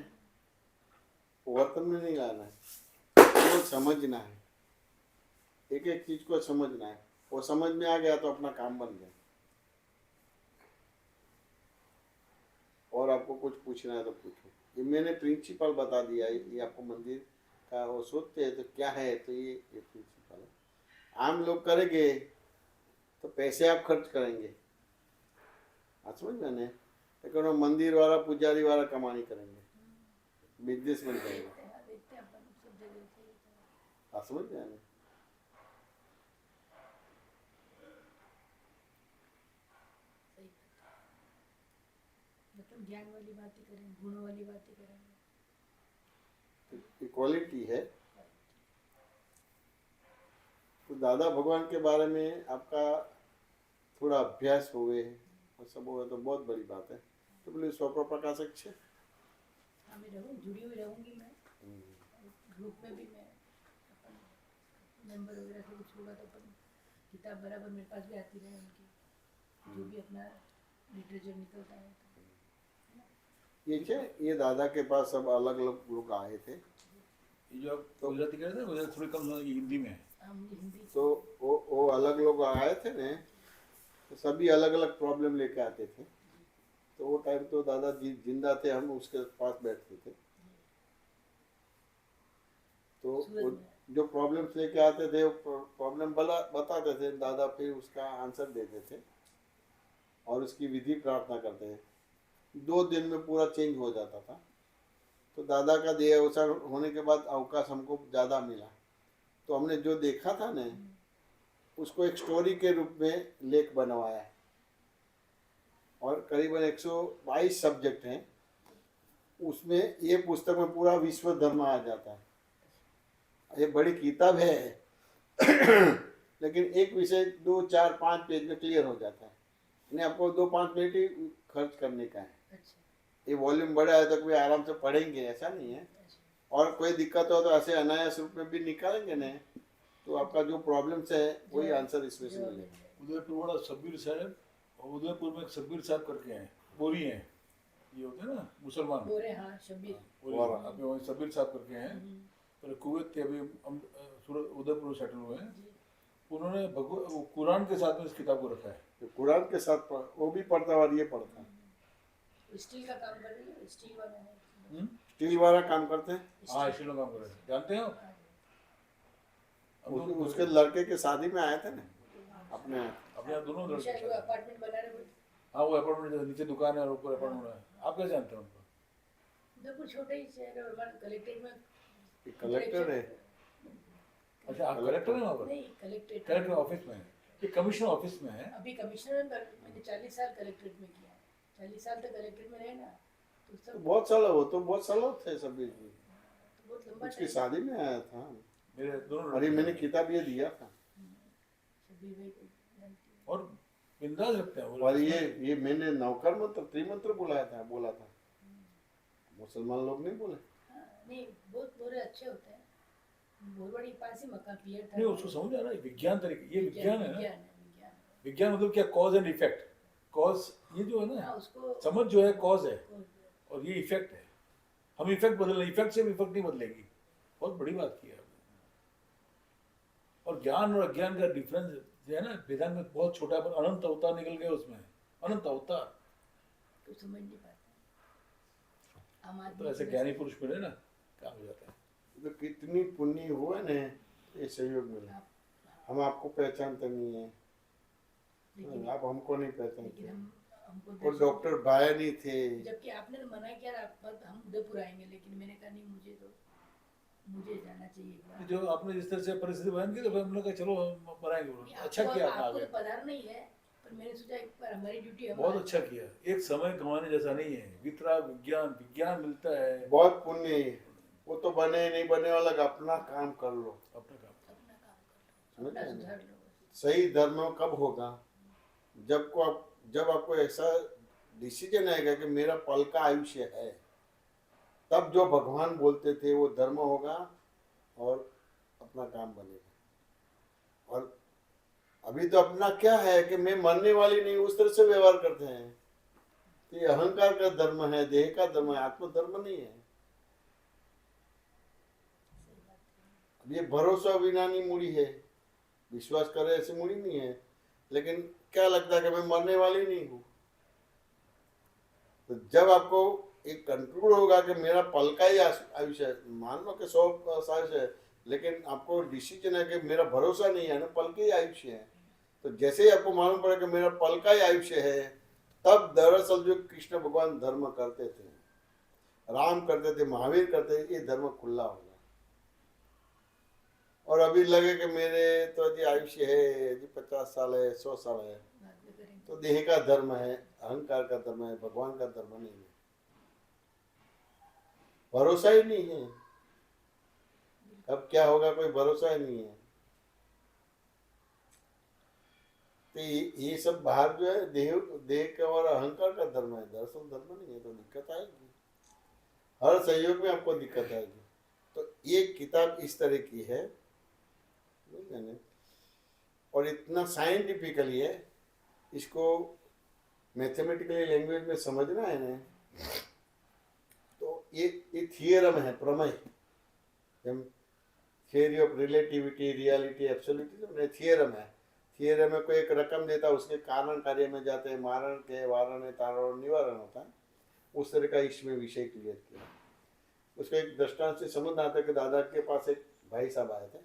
वो वर्तन में नहीं लाना है, वो समझना है, एक एक चीज को समझना है। वो समझ में आ गया तो अपना काम बन गया। और आपको कुछ पूछना है तो पूछो। ये मैंने प्रिंसिपल बता दिया है, ये आपको मंदिर का वो सोचते हैं तो क्या है, तो ये प्रिंसिपल है। आम लोग करेंगे तो पैसे आप खर्च करेंगे, आप समझ में नहीं, लेकिन वो मंदिर वाला पुजारी वाला कमानी करेंगे, बिजनेस में करेंगे, देखते हैं अपन सब जगह से आप समझ में नहीं। सही बात है। मतलब ज्ञान वाली बातें करें, गुणों वाली बातें करेंगे। इक्वालिटी है। तो दादा भगवान के बारे में आपका थोड़ा अभ्यास हुए और सब हुए तो बहुत बड़ी बात है। तो बोले स्वप्रकाशक छे। हाँ मैं जुड़ी हुई रहूँगी मैं, ग्रुप में भी मैं अपन मेंबर वगैरह से कुछ होगा तो अपन किताब बराबर मेरे पास भी आती रहे उनकी, जो भी अपना लिटरेचर निकलता है तो। ये क्या, ये दादा के पास सब अलग अलग लोग आए थे। ये जो आप गुजराती कह रहे थे, गुजराती थोड़ी कम समझ हिंदी में है। मुझे हिंदी तो वो अलग लोग आए थे ने, तो सभी अलग अलग प्रॉब्लम लेके आते थे। तो वो टाइम तो दादा जी जिंदा थे, हम उसके पास बैठते थे। तो वो जो प्रॉब्लम्स लेके आते थे वो प्रॉब्लम बताते थे, दादा फिर उसका आंसर देते थे और उसकी विधि प्रार्थना करते थे। 2 दिन में पूरा चेंज हो जाता था। तो दादा का देह अवसर होने के बाद अवकाश हमको ज़्यादा मिला, तो हमने जो देखा था ना उसको एक स्टोरी के रूप में लेख बनवाया और करीबन 122 सब्जेक्ट हैं उसमें। ये पुस्तक में पूरा विश्व धर्म आ जाता है। ये बड़ी किताब है लेकिन एक विषय 2, 4, 5 पेज में क्लियर हो जाता है। यानी आपको 2-5 मिनट ही खर्च करने का है। अच्छा ये वॉल्यूम बड़ा है तो कोई आराम से पढ़ेंगे ऐसा नहीं है। और कोई दिक्कत हो तो ऐसे अनायास रूप में भी निकालेंगे ना, तो आपका जो प्रॉब्लम्स है वही आंसर इसमें से मिलेगा। उदयपुर वाला शब्बीर साहब, और उदयपुर में एक शब्बीर साहब करके हैं, बोरी हैं, ये होते हैं ना मुसलमान बोरे, हाँ शब्बीर। बोरी, आप वहीं शब्बीर साहब करके हैं। पर कुवैत के अभी हम सूरत उदयपुर सेटल हुए हैं। उन्होंने कुरान के साथ में इस किताब को रखा है। तो कुरान के साथ वो भी पढ़ता और ये पढ़ता है। स्टील का काम कर रही है, स्टील वाला है। स्टील वाला काम करते हैं। हाँ स्टील का काम कर रहे हैं, जानते हैं आप? उसके लड़के के शादी में आए थे ना अपने अपने यहाँ दोनों लड़के शायद वो अपार्टमेंट बना रहे हो। हाँ वो अपार्टमेंट नीचे दुकान है और ऊपर अपार्टमेंट है। आप कैसे जानते हैं उनको? उधर छोटा ही शहर है और हमारे कलेक्ट्रेट में। कलेक्टर है। अच्छा आप कलेक्टर हैं वहाँ पर? नहीं कलेक्ट्रेट, कलेक्टर ऑफिस में है, ये कमिश्नर ऑफिस में है। अभी कमिश्नर मैंने 40 साल कलेक्ट्रेट में किया है। 40 साल तक कलेक्ट्रेट में रहे ना, तो तो सब बहुत साल हो, तो बहुत साल थे सभी। तो बहुत लंबा उसकी टाइम। शादी में आया था मेरे दोनों और ये मैंने लड़के किताब ये दिया था। शब्बीर भाई को जानती हूँ। और बिंदास रखते हैं वो और लोग। ये मैंने नौकर मंत्र त्रिमंत्र बोला था मुसलमान लोग नहीं बोले। हाँ, नहीं बहुत बोरे अच्छे होते हैं। भोरवाड़ी के पास ही मकान पियर था। नहीं उसको समझ आ रहा है, विज्ञान तरीके, ये विज्ञान है ना। विज्ञान। विज्ञान मतलब क्या, कॉज एंड इफेक्ट। कॉज ये जो है हाँ, ना, उसको समझ जो है कॉज है और ये इफेक्ट है। हम इफेक्ट बदल, इफेक्ट से इफेक्ट नहीं बदलेगी। बहुत बड़ी बात की है आपने। और ज्ञान और अज्ञान का डिफरेंस जो है ना वेदांत में बहुत छोटा है, पर अनंत अवतार निकल गए उसमें, अनंत अवतार। तो समझ नहीं पाते। आम आदमी तो ऐसे ज्ञानी पुरुष मिले ना, काम हो जाता है। तो कितनी पुण्य हुआ ना ये सहयोग मिला। हम आपको पहचानते नहीं है, लेकिन आप हमको नहीं पहचानते। लेकिन हमको वो डॉक्टर भाई नहीं थे। जबकि आपने तो मना किया हम उदयपुर आएंगे, लेकिन मैंने कहा नहीं, मुझे जाना चाहिए एक बार। जो आपने जिस तरह से परिस्थिति बयान की तो फिर हमने कहा चलो हम बनाएंगे। अच्छा किया आपने आपको आगे, तो पधार नहीं है, पर मैंने सोचा एक बार हमारी ड्यूटी बहुत अच्छा किया। एक समय गंवाने जैसा नहीं है। वितरा विज्ञान, विज्ञान मिलता है। बहुत पुण्य है। वो तो बने नहीं बने वाला, अपना काम कर लो, अपना काम अपना काम कर लो, अपना सुधार लो। सही धर्म कब होगा, जब आपको ऐसा डिसीजन आएगा कि मेरा पल का आयुष्य है, तब जो भगवान बोलते थे वो धर्म होगा और अपना काम बनेगा। और अभी तो अपना क्या है कि मैं मरने वाली नहीं, उस तरह से व्यवहार करते हैं। तो ये अहंकार का धर्म है, देह का धर्म है, आत्मधर्म नहीं है। अब ये भरोसा बिना नहीं मुड़ी है, विश्वास करे ऐसे मुड़ी नहीं है। लेकिन क्या लगता है कि मैं मरने वाली नहीं हूं। तो जब आपको एक कंट्रोल होगा कि मेरा पल का ही आयुष्य है, मान लो कि 100 साल है, लेकिन आपको डिसीजन है कि मेरा भरोसा नहीं है ना, पल के ही आयुष्य है। तो जैसे ही आपको मालूम पड़ा कि मेरा पल का ही आयुष्य है, तब दरअसल जो कृष्ण भगवान धर्म करते थे, राम करते थे, महावीर करते थे, ये धर्म खुला होगा। और अभी लगे कि मेरे तो जी आयुष्य है जी 50 साल है, 100 साल है, बाद में करेंगे। तो देह का धर्म है, अहंकार का धर्म है, भगवान का धर्म नहीं है। भरोसा ही नहीं है, अब क्या होगा कोई भरोसा ही नहीं है। तो ये सब बाहर जो है देह देह का और अहंकार का धर्म है, दरअसल धर्म नहीं है। तो दिक्कत आएगी, हर सहयोग में आपको दिक्कत आएगी। तो ये किताब इस तरह की है, मैंने, और इतना साइंटिफिकली है, इसको मैथमेटिकली लैंग्वेज में समझना है ना, तो ये थियरम है, प्रमेय, theory of relativity, reality, absolutism, theorem है। थियरम में कोई एक रकम देता है, उसके कारण कार्य में जाते हैं, मारण के वारण है, तारण निवारण होता है, उस तरह का इसमें विषय क्लियर किया। उसका एक दृष्टांत से समझ आता है कि दादा के पास एक भाई साहब आए थे,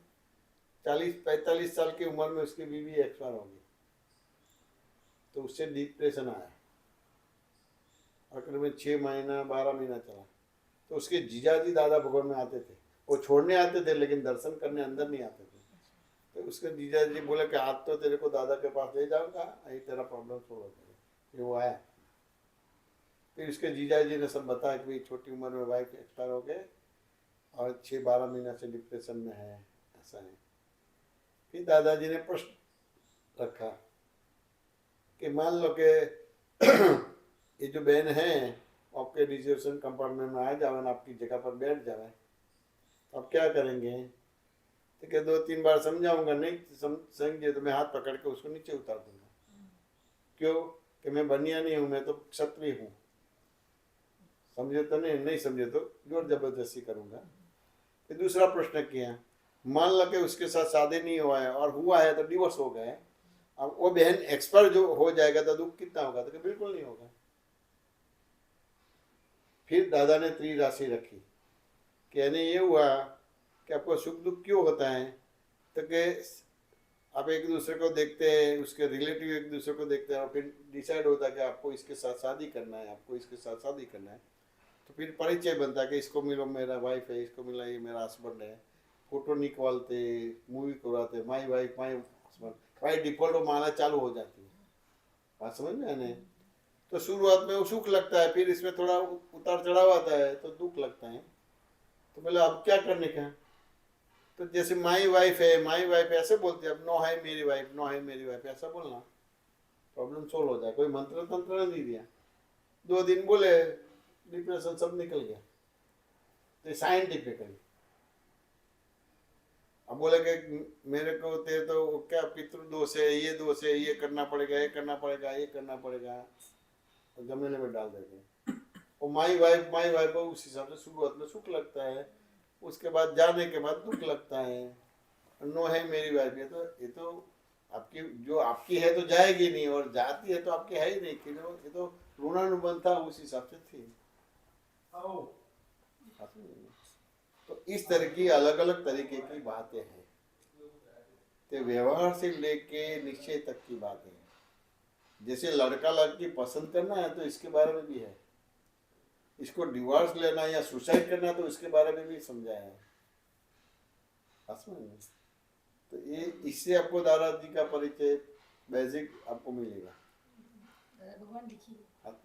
40-45 साल की उम्र में उसकी बीवी एक्सपायर हो गई, तो उससे डिप्रेशन आया, आखिर में 6 महीना 12 महीना चला। तो उसके जीजाजी दादा भगवान में आते थे, वो छोड़ने आते थे लेकिन दर्शन करने अंदर नहीं आते थे। तो उसके जीजाजी बोले कि आज तो तेरे को दादा के पास ले जाऊंगा, यही तेरा प्रॉब्लम सोल्व हो जाएगा। फिर वो आया, फिर उसके जीजाजी ने सब बताया कि भाई छोटी उम्र में वाइफ एक्सपायर हो गए और 6-12 महीना से डिप्रेशन में है, ऐसा है। फिर दादाजी ने प्रश्न रखा कि मान लो कि ये जो बहन है आपके रिजर्वेशन कंपार्टमेंट में आ जावे, आपकी जगह पर बैठ जावे, तो आप क्या करेंगे? तो क्या 2-3 बार समझाऊंगा, नहीं समझे तो मैं हाथ पकड़ के उसको नीचे उतार दूंगा। क्यों? कि मैं बनिया नहीं हूं, मैं तो क्षत्रिय हूँ। समझे तो नहीं समझे तो जोर जबरदस्ती करूंगा। फिर दूसरा प्रश्न किया, मान लो कि उसके साथ शादी नहीं हुआ है और हुआ है तो डिवोर्स हो गया है, अब वो बहन एक्सपायर जो हो जाएगा तो दुख कितना होगा? तो बिल्कुल नहीं होगा। फिर दादा ने त्रिराशि रखी कि यानी ये हुआ कि आपको सुख दुख क्यों होता है? तो कि आप एक दूसरे को देखते हैं, उसके रिलेटिव एक दूसरे को देखते हैं और फिर डिसाइड होता है कि आपको इसके साथ शादी करना है, आपको इसके साथ शादी करना है। तो फिर परिचय बनता है कि इसको मिलो मेरा वाइफ है, इसको मिला ये मेरा हस्बैंड है। फोटो निकलते, मूवी करवाते, my wife my husband, by default वो माला चालू हो जाती है। बात समझ में आने? तो शुरुआत में वो सुख लगता है, फिर इसमें थोड़ा उतार चढ़ाव आता है तो दुख लगता है। तो बोले अब क्या करने का? तो जैसे माई वाइफ है ऐसे बोलते हैं, अब नो है मेरी वाइफ, नो है मेरी वाइफ, ऐसा बोलना, प्रॉब्लम सोल्व हो जाए। कोई मंत्र तंत्र नहीं दिया, 2 दिन बोले, डिप्रेशन सब निकल गया। तो साइंटिफिकली अब बोले कि मेरे को तेरे तो क्या पितृदोष है, ये दोष है, ये करना पड़ेगा, ये करना पड़ेगा, ये करना पड़ेगा, तो जमीने में डाल देते। और माई वाइफ उस हिसाब से शुरुआत में सुख लगता है, उसके बाद जाने के बाद दुख लगता है। नो है मेरी वाइफ, ये तो आपकी जो आपकी है तो जाएगी नहीं, और जाती है तो आपकी है ही नहीं, कि ये तो ऋणानुबंध था, उस हिसाब से थी। तो इस तरह की अलग अलग तरीके की बातें हैं। तो व्यवहार से लेके निश्चय तक की बातें हैं। जैसे लड़का लड़की पसंद करना है तो इसके बारे में भी है, इसको डिवोर्स लेना या सुसाइड करना तो इसके बारे में भी समझाया है। तो ये इससे आपको दादा जी का परिचय बेसिक आपको मिलेगा। दादा भगवान लिखी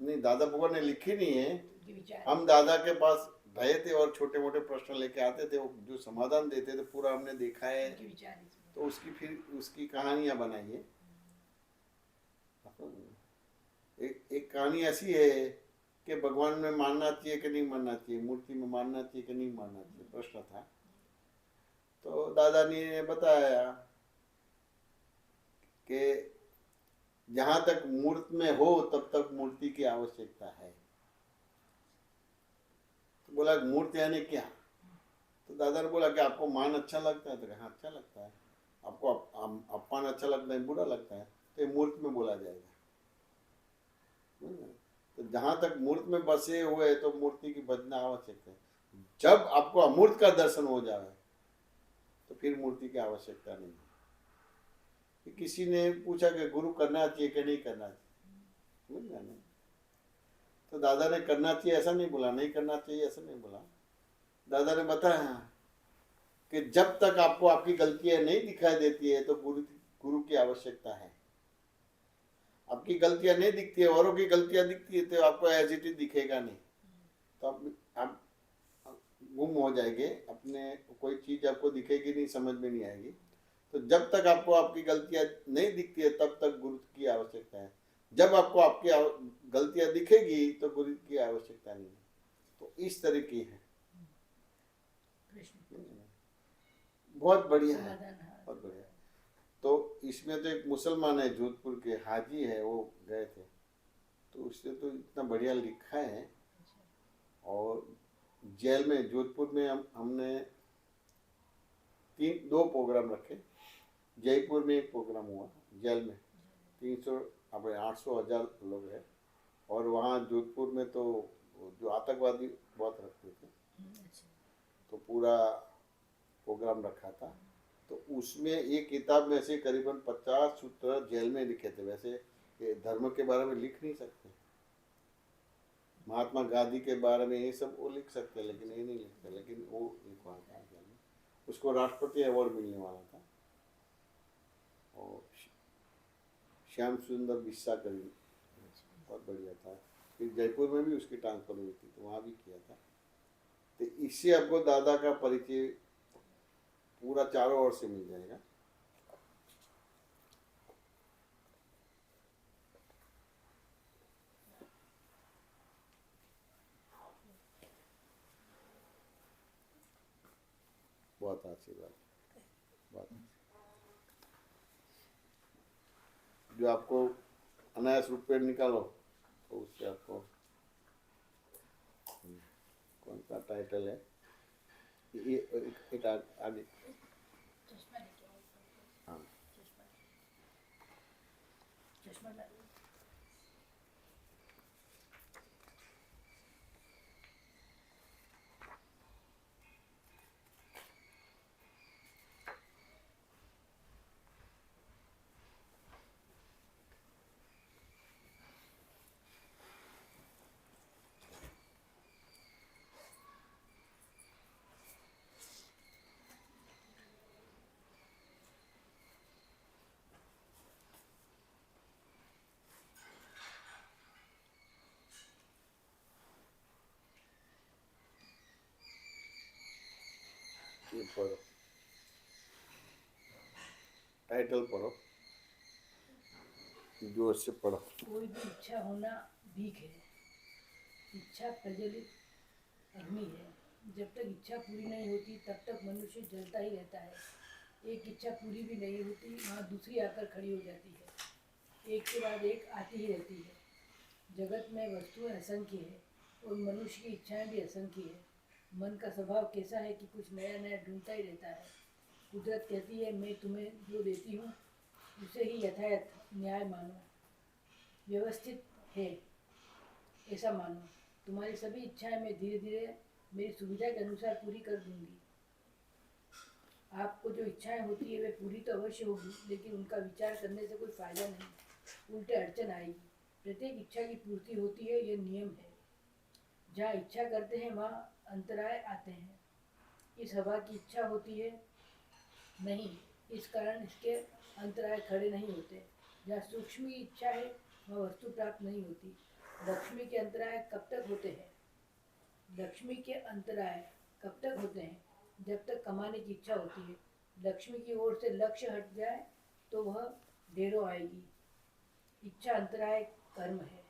नहीं, दादा भगवान ने लिखी नहीं है, के विचार हम दादा के पास गए थे और छोटे मोटे प्रश्न लेके आते थे, वो जो समाधान देते थे पूरा हमने देखा है, के विचार इसमें। तो उसकी फिर उसकी कहानियां बनाई है। एक कहानी ऐसी है कि भगवान में मानना चाहिए कि नहीं मानना चाहिए, मूर्ति में मानना चाहिए कि नहीं मानना चाहिए, प्रश्न था। तो दादा ने बताया कि जहां तक मूर्त में हो तब तक मूर्ति की आवश्यकता है। तो बोला मूर्त यानी क्या? तो दादा ने बोला कि आपको मान अच्छा लगता है? तो कहा अच्छा लगता है। आपको अपमान अच्छा लगता है, बुरा लगता है, तो ये मूर्त में बोला जाएगा। तो जहां तक मूर्त में बसे हुए तो मूर्ति की भजना आवश्यक है। जब आपको अमूर्त का दर्शन हो जाए तो फिर मूर्ति की आवश्यकता नहीं है। किसी ने पूछा कि गुरु करना चाहिए कि नहीं करना चाहिए, समझ गए? तो दादा ने करना चाहिए ऐसा नहीं बोला, नहीं करना चाहिए ऐसा नहीं बोला। दादा ने बताया कि जब तक आपको आपकी गलतियां नहीं दिखाई देती है तो गुरु की आवश्यकता है। आपकी गलतियां नहीं दिखती है, औरों की गलतियां दिखती है तो आपको एज इट इज दिखेगा नहीं, तो आप गुम हो जाएंगे, अपने कोई चीज आपको दिखेगी नहीं, समझ में नहीं आएगी। तो जब तक आपको आपकी गलतियां नहीं दिखती है तब तक गुरु की आवश्यकता है। जब आपको आपकी गलतियां दिखेगी तो गुरु की आवश्यकता नहीं है। तो इस तरह की है। बहुत बढ़िया है, बहुत बढ़िया। तो इसमें तो एक मुसलमान है, जोधपुर के हाजी है, वो गए थे, तो उसने तो इतना बढ़िया लिखा है। और जेल में, जोधपुर में हमने 2 प्रोग्राम रखे। जयपुर में एक प्रोग्राम हुआ, जेल में 300 अब 800-1000 लोग हैं। और वहाँ जोधपुर में तो जो आतंकवादी बहुत रखते थे, तो पूरा प्रोग्राम रखा था। तो उसमें एक किताब में से करीबन 50 सूत्र जेल में लिखे थे। वैसे ये धर्म के बारे में लिख नहीं सकते, महात्मा गांधी के बारे में ये सब वो लिख सकते, लेकिन ये नहीं लिखते, लेकिन वो लिखवा था जेल में। उसको राष्ट्रपति अवार्ड मिलने वाला था। और श्याम सुंदर बिस्सा करी, बहुत बढ़िया था। फिर जयपुर में भी उसकी ट्रांसफर हुई थी, तो वहाँ भी किया था। तो इससे आपको दादा का परिचय पूरा चारों ओर से मिल जाएगा। बहुत आशीर्वाद, बहुत। जो आपको अनायास रूप में निकालो तो उससे आपको कौन सा टाइटल है ये एक आगे, हाँ ये पढ़ो, टाइटल पढ़ो, जोर से पढ़ो। कोई भी इच्छा होना भीख है, इच्छा प्रज्वलित अग्नि है। जब तक इच्छा पूरी नहीं होती तब तक मनुष्य जलता ही रहता है। एक इच्छा पूरी भी नहीं होती, वहाँ दूसरी आकर खड़ी हो जाती है, एक के बाद एक आती ही रहती है। जगत में वस्तुएं असंख्य है और मनुष्य की इच्छाएं भी असंख्य है। मन का स्वभाव कैसा है कि कुछ नया नया ढूंढता ही रहता है। कुदरत कहती है मैं तुम्हें जो देती हूँ उसे ही यथायथ न्याय मानो, व्यवस्थित है ऐसा मानो। तुम्हारी सभी इच्छाएं मैं धीरे धीरे मेरी सुविधा के अनुसार पूरी कर दूंगी। आपको जो इच्छाएं होती है वे पूरी तो अवश्य होगी, लेकिन उनका विचार करने से कोई फायदा नहीं, उल्टे अड़चन आएगी। प्रत्येक इच्छा की पूर्ति होती है, यह नियम है। जहाँ इच्छा करते हैं वहाँ अंतराय आते हैं। इस हवा की इच्छा होती है नहीं, इस कारण इसके अंतराय खड़े नहीं होते। जहाँ सूक्ष्म की इच्छा है वह वस्तु प्राप्त नहीं होती। लक्ष्मी के अंतराय कब तक होते हैं? लक्ष्मी के अंतराय कब तक होते हैं? जब तक कमाने की इच्छा होती है। लक्ष्मी की ओर से लक्ष्य हट जाए तो वह ढेरों आएगी। इच्छा अंतराय कर्म है।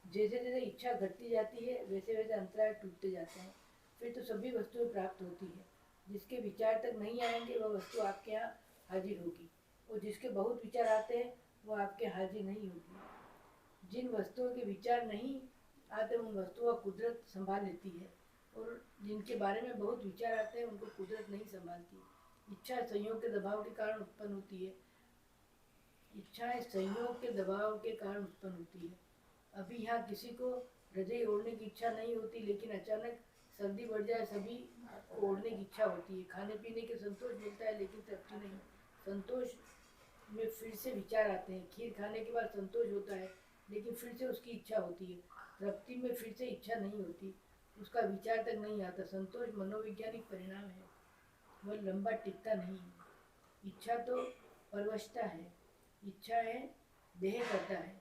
जैसे जैसे इच्छा घटती जाती है वैसे वैसे अंतराय टूटते जाते हैं। फिर तो सभी वस्तुएं प्राप्त होती है। जिसके विचार तक नहीं आएंगे वह वस्तु आपके यहाँ हाजिर होगी, और जिसके बहुत विचार आते हैं वह आपके हाजिर नहीं होगी। जिन वस्तुओं के विचार नहीं आते उन वस्तुओं को कुदरत संभाल लेती है, और जिनके बारे में बहुत विचार आते हैं उनको कुदरत नहीं संभालती। इच्छा संयोग के दबाव के कारण उत्पन्न होती है। इच्छाएं संयोग के दबाव के कारण उत्पन्न होती है। अभी यहाँ किसी को रजाई ओढ़ने की इच्छा नहीं होती, लेकिन अचानक सर्दी बढ़ जाए सभी को ओढ़ने की इच्छा होती है। खाने पीने के संतोष मिलता है लेकिन तृप्ति नहीं। संतोष में फिर से विचार आते हैं। खीर खाने के बाद संतोष होता है लेकिन फिर से उसकी इच्छा होती है। तृप्ति में फिर से इच्छा नहीं होती, उसका विचार तक नहीं आता। संतोष मनोवैज्ञानिक परिणाम है, वह लंबा टिकता नहीं है। इच्छा तो परवशता है, इच्छा है देह करता है,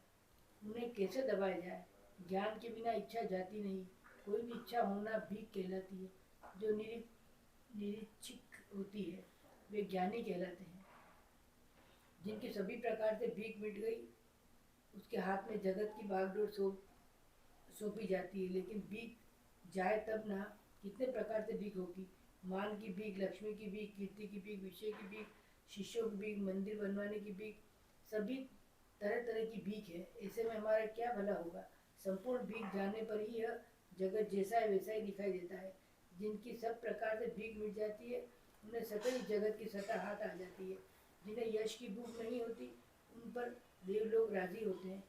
उन्हें कैसे दबाया जाए। ज्ञान के बिना इच्छा जाती नहीं। कोई भी इच्छा होना भीख कहलाती है। जो निरीक्षिक होती है वे ज्ञानी कहलाते हैं। जिनकी सभी प्रकार से भीख मिट गई उसके हाथ में जगत की बागडोर सौंपी जाती है। लेकिन भीख जाए तब ना, कितने प्रकार से भीख होगी। मान की भीख, लक्ष्मी की भीख, कीर्ति की भीख, विषय की भीख, शिष्यों की भीख, मंदिर बनवाने की भीख, सभी तरह तरह की भीख है। ऐसे में हमारा क्या भला होगा। संपूर्ण भीख जाने पर ही यह जगत जैसा है वैसा ही दिखाई देता है। जिनकी सब प्रकार से भीख मिट जाती है उन्हें सकल जगत की सत्ता हाथ आ जाती है। जिन्हें यश की भूख नहीं होती उन पर देव लोग राजी होते हैं।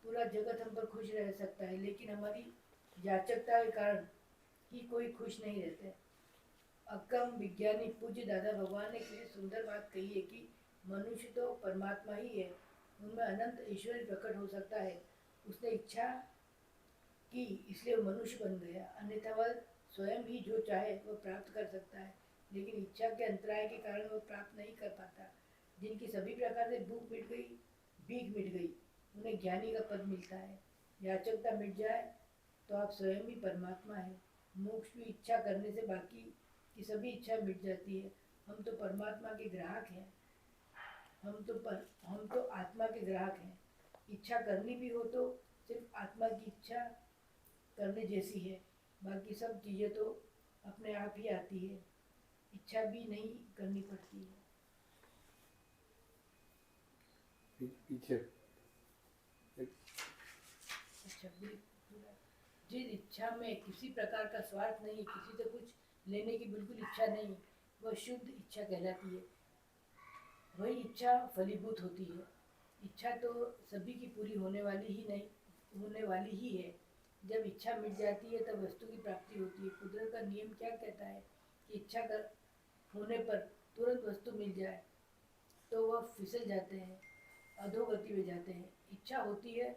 पूरा जगत हम पर खुश रह सकता है, लेकिन हमारी याचकता के कारण ही कोई खुश नहीं रहते। अकम विज्ञानी पूज्य दादा भगवान ने किसी सुंदर बात कही है कि मनुष्य तो परमात्मा ही है, उनमें अनंत ईश्वर प्रकट हो सकता है। उसने इच्छा की इसलिए वो मनुष्य बन गया, अन्यथा वह स्वयं ही जो चाहे वह प्राप्त कर सकता है, लेकिन इच्छा के अंतराय के कारण वह प्राप्त नहीं कर पाता। जिनकी सभी प्रकार से भूख मिट गई, भीख मिट गई, उन्हें ज्ञानी का पद मिलता है। याचकता मिट जाए तो आप स्वयं ही परमात्मा है। मोक्ष भी इच्छा करने से बाकी की सभी इच्छा मिट जाती है। हम तो परमात्मा के ग्राहक हैं। हम तो आत्मा के ग्राहक हैं। इच्छा करनी भी हो तो सिर्फ आत्मा की इच्छा करने जैसी है, बाकी सब चीज़ें तो अपने आप ही आती है, इच्छा भी नहीं करनी पड़ती है। पीछे अच्छा, जिस इच्छा में किसी प्रकार का स्वार्थ नहीं, किसी से कुछ लेने की बिल्कुल इच्छा नहीं, वह शुद्ध इच्छा कहलाती है। वही इच्छा फलीभूत होती है। इच्छा तो सभी की पूरी होने वाली ही है। जब इच्छा मिट जाती है तब वस्तु की प्राप्ति होती है। कुदरत का नियम क्या कहता है कि इच्छा कर होने पर तुरंत वस्तु मिल जाए तो वह फिसल जाते हैं, अधोगति में जाते हैं। इच्छा होती है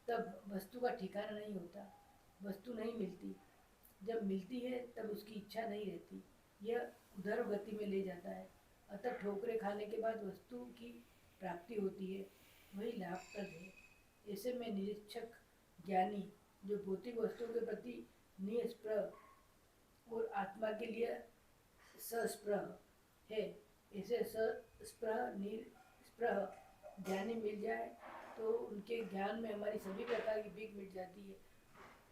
तब वस्तु का ठिकाना नहीं होता, वस्तु नहीं मिलती। जब मिलती है तब उसकी इच्छा नहीं रहती, यह उधर गति में ले जाता है। अतः ठोकरे खाने के बाद वस्तु की प्राप्ति होती है, वही लाभप्रद है। ऐसे में निरीक्षक ज्ञानी जो भौतिक वस्तुओं के प्रति निस्पृह और आत्मा के लिए सस्पृह है, ऐसे सस्पृह निस्पृह ज्ञानी मिल जाए तो उनके ज्ञान में हमारी सभी प्रकार की भीख मिट जाती है।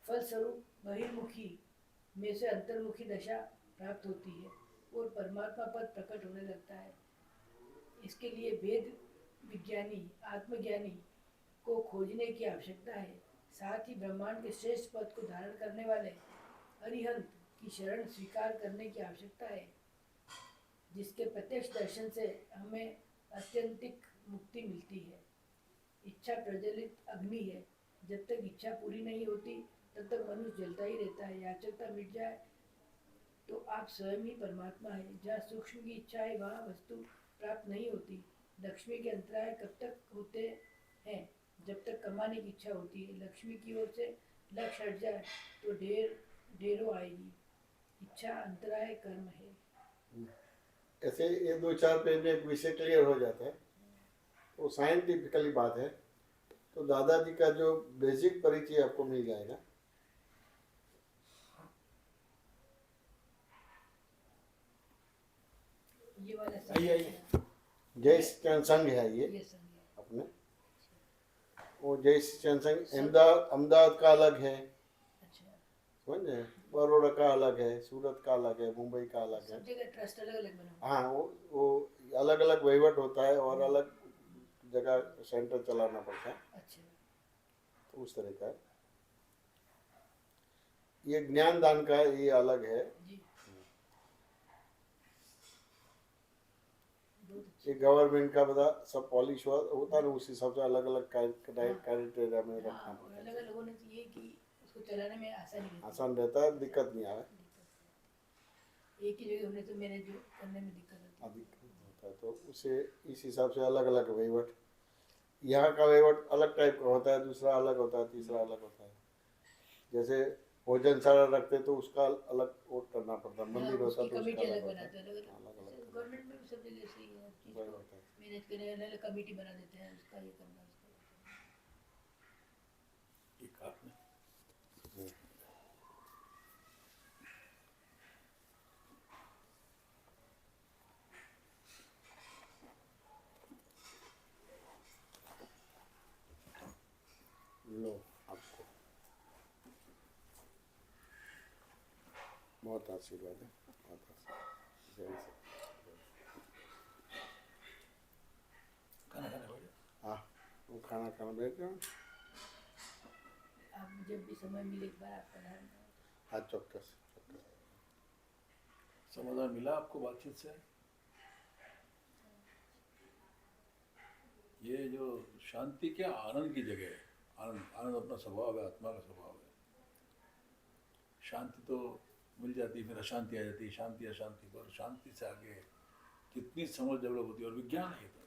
फलस्वरूप बहिर्मुखी में से अंतर्मुखी दशा प्राप्त होती है और परमात्मा पद प्रकट होने लगता है। इसके लिए वेद विज्ञानी आत्मज्ञानी को खोजने की आवश्यकता है। साथ ही ब्रह्मांड के श्रेष्ठ पद को धारण करने वाले अरिहंत की शरण स्वीकार करने की आवश्यकता है, जिसके प्रत्यक्ष दर्शन से हमें अत्यंतिक मुक्ति मिलती है। इच्छा प्रज्वलित अग्नि है, जब तक इच्छा पूरी नहीं होती तब तक मनुष्य जलता ही रहता है। याचकता मिट जाए तो आप स्वयं ही परमात्मा है। जहाँ सूक्ष्म की इच्छा है वहाँ वस्तु प्राप्त नहीं होती। लक्ष्मी के अंतराय कब तक होते हैं? जब तक कमाने की इच्छा होती है। लक्ष्मी की ओर से लक्ष्य हट जाए तो ढेरों आएगी। इच्छा अंतराय कर्म है। ऐसे ये 2-4 पेज में एक विषय क्लियर हो जाता है। तो साइंटिफिकली बात है तो दादाजी का जो बेसिक परिचय आपको मिल जाएगा। ये वाला आइए। जय संघ है ये ये संज्ञा। अपने। वो वो जय सत्संग अहमदाबाद का अलग है, अच्छा, समझे, बड़ौदा का अलग है, सूरत का अलग है, मुंबई का अलग है। सब जगह ट्रस्ट अलग अलग बना हुआ हाँ, वो अलग अलग वहीवट होता है और अलग जगह सेंटर चलाना पड़ता है, है। अच्छा, तो उस तरह का है। ये ज्ञान दान का ये अलग है। जी, बहुत अच्छा। ये गवर्नमेंट का बता सब पॉलिश होता है ना, उस हिसाब से अलग अलग क्राइटेरिया में रखना हाँ, पड़ता अलग अलग होने से ये कि उसको चलाने में आसानी रहती है, है। आसान रहता है, दिक्कत नहीं आवे। एक ही जगह होने से मैनेज करने में दिक्कत होती है। अधिक होता है तो उसे इस हिसाब से अलग अलग वहीवट, यहाँ का वहीवट अलग टाइप का होता है, दूसरा अलग होता है, तीसरा अलग होता है। जैसे भोजनशाला रखते तो उसका अलग वो करना पड़ता है, मंदिर होता उसकी तो उसका कमेटी अलग अलग होता बनाते है, हैं, अलग अलग अलग। अलग गवर्नमेंट में भी सब जगह ऐसे ही है, हर चीज़ वही को होता है। मैनेज करने अलग अलग कमेटी बना देते हैं, उसका ये करना उसका ये करना। ये कहा आपने। लो आपको बहुत आशीर्वाद है, बहुत आशीर्वाद। जय खाना खाने बैठे। हाँ, वो खाना खाना बैठ जाओ। आप जब भी समय मिले एक बार आप पधारना। हाँ, चौक्कस चौक्कस। समाधान मिला आपको बातचीत से? ये जो शांति क्या आनंद की जगह है, आनंद आनंद अपना स्वभाव है, आत्मा का स्वभाव है। शांति तो मिल जाती है, फिर अशांति आ जाती है, शांति अशांति पर, शांति से आगे कितनी समझ डेवलप होती है, और विज्ञान है ये तो।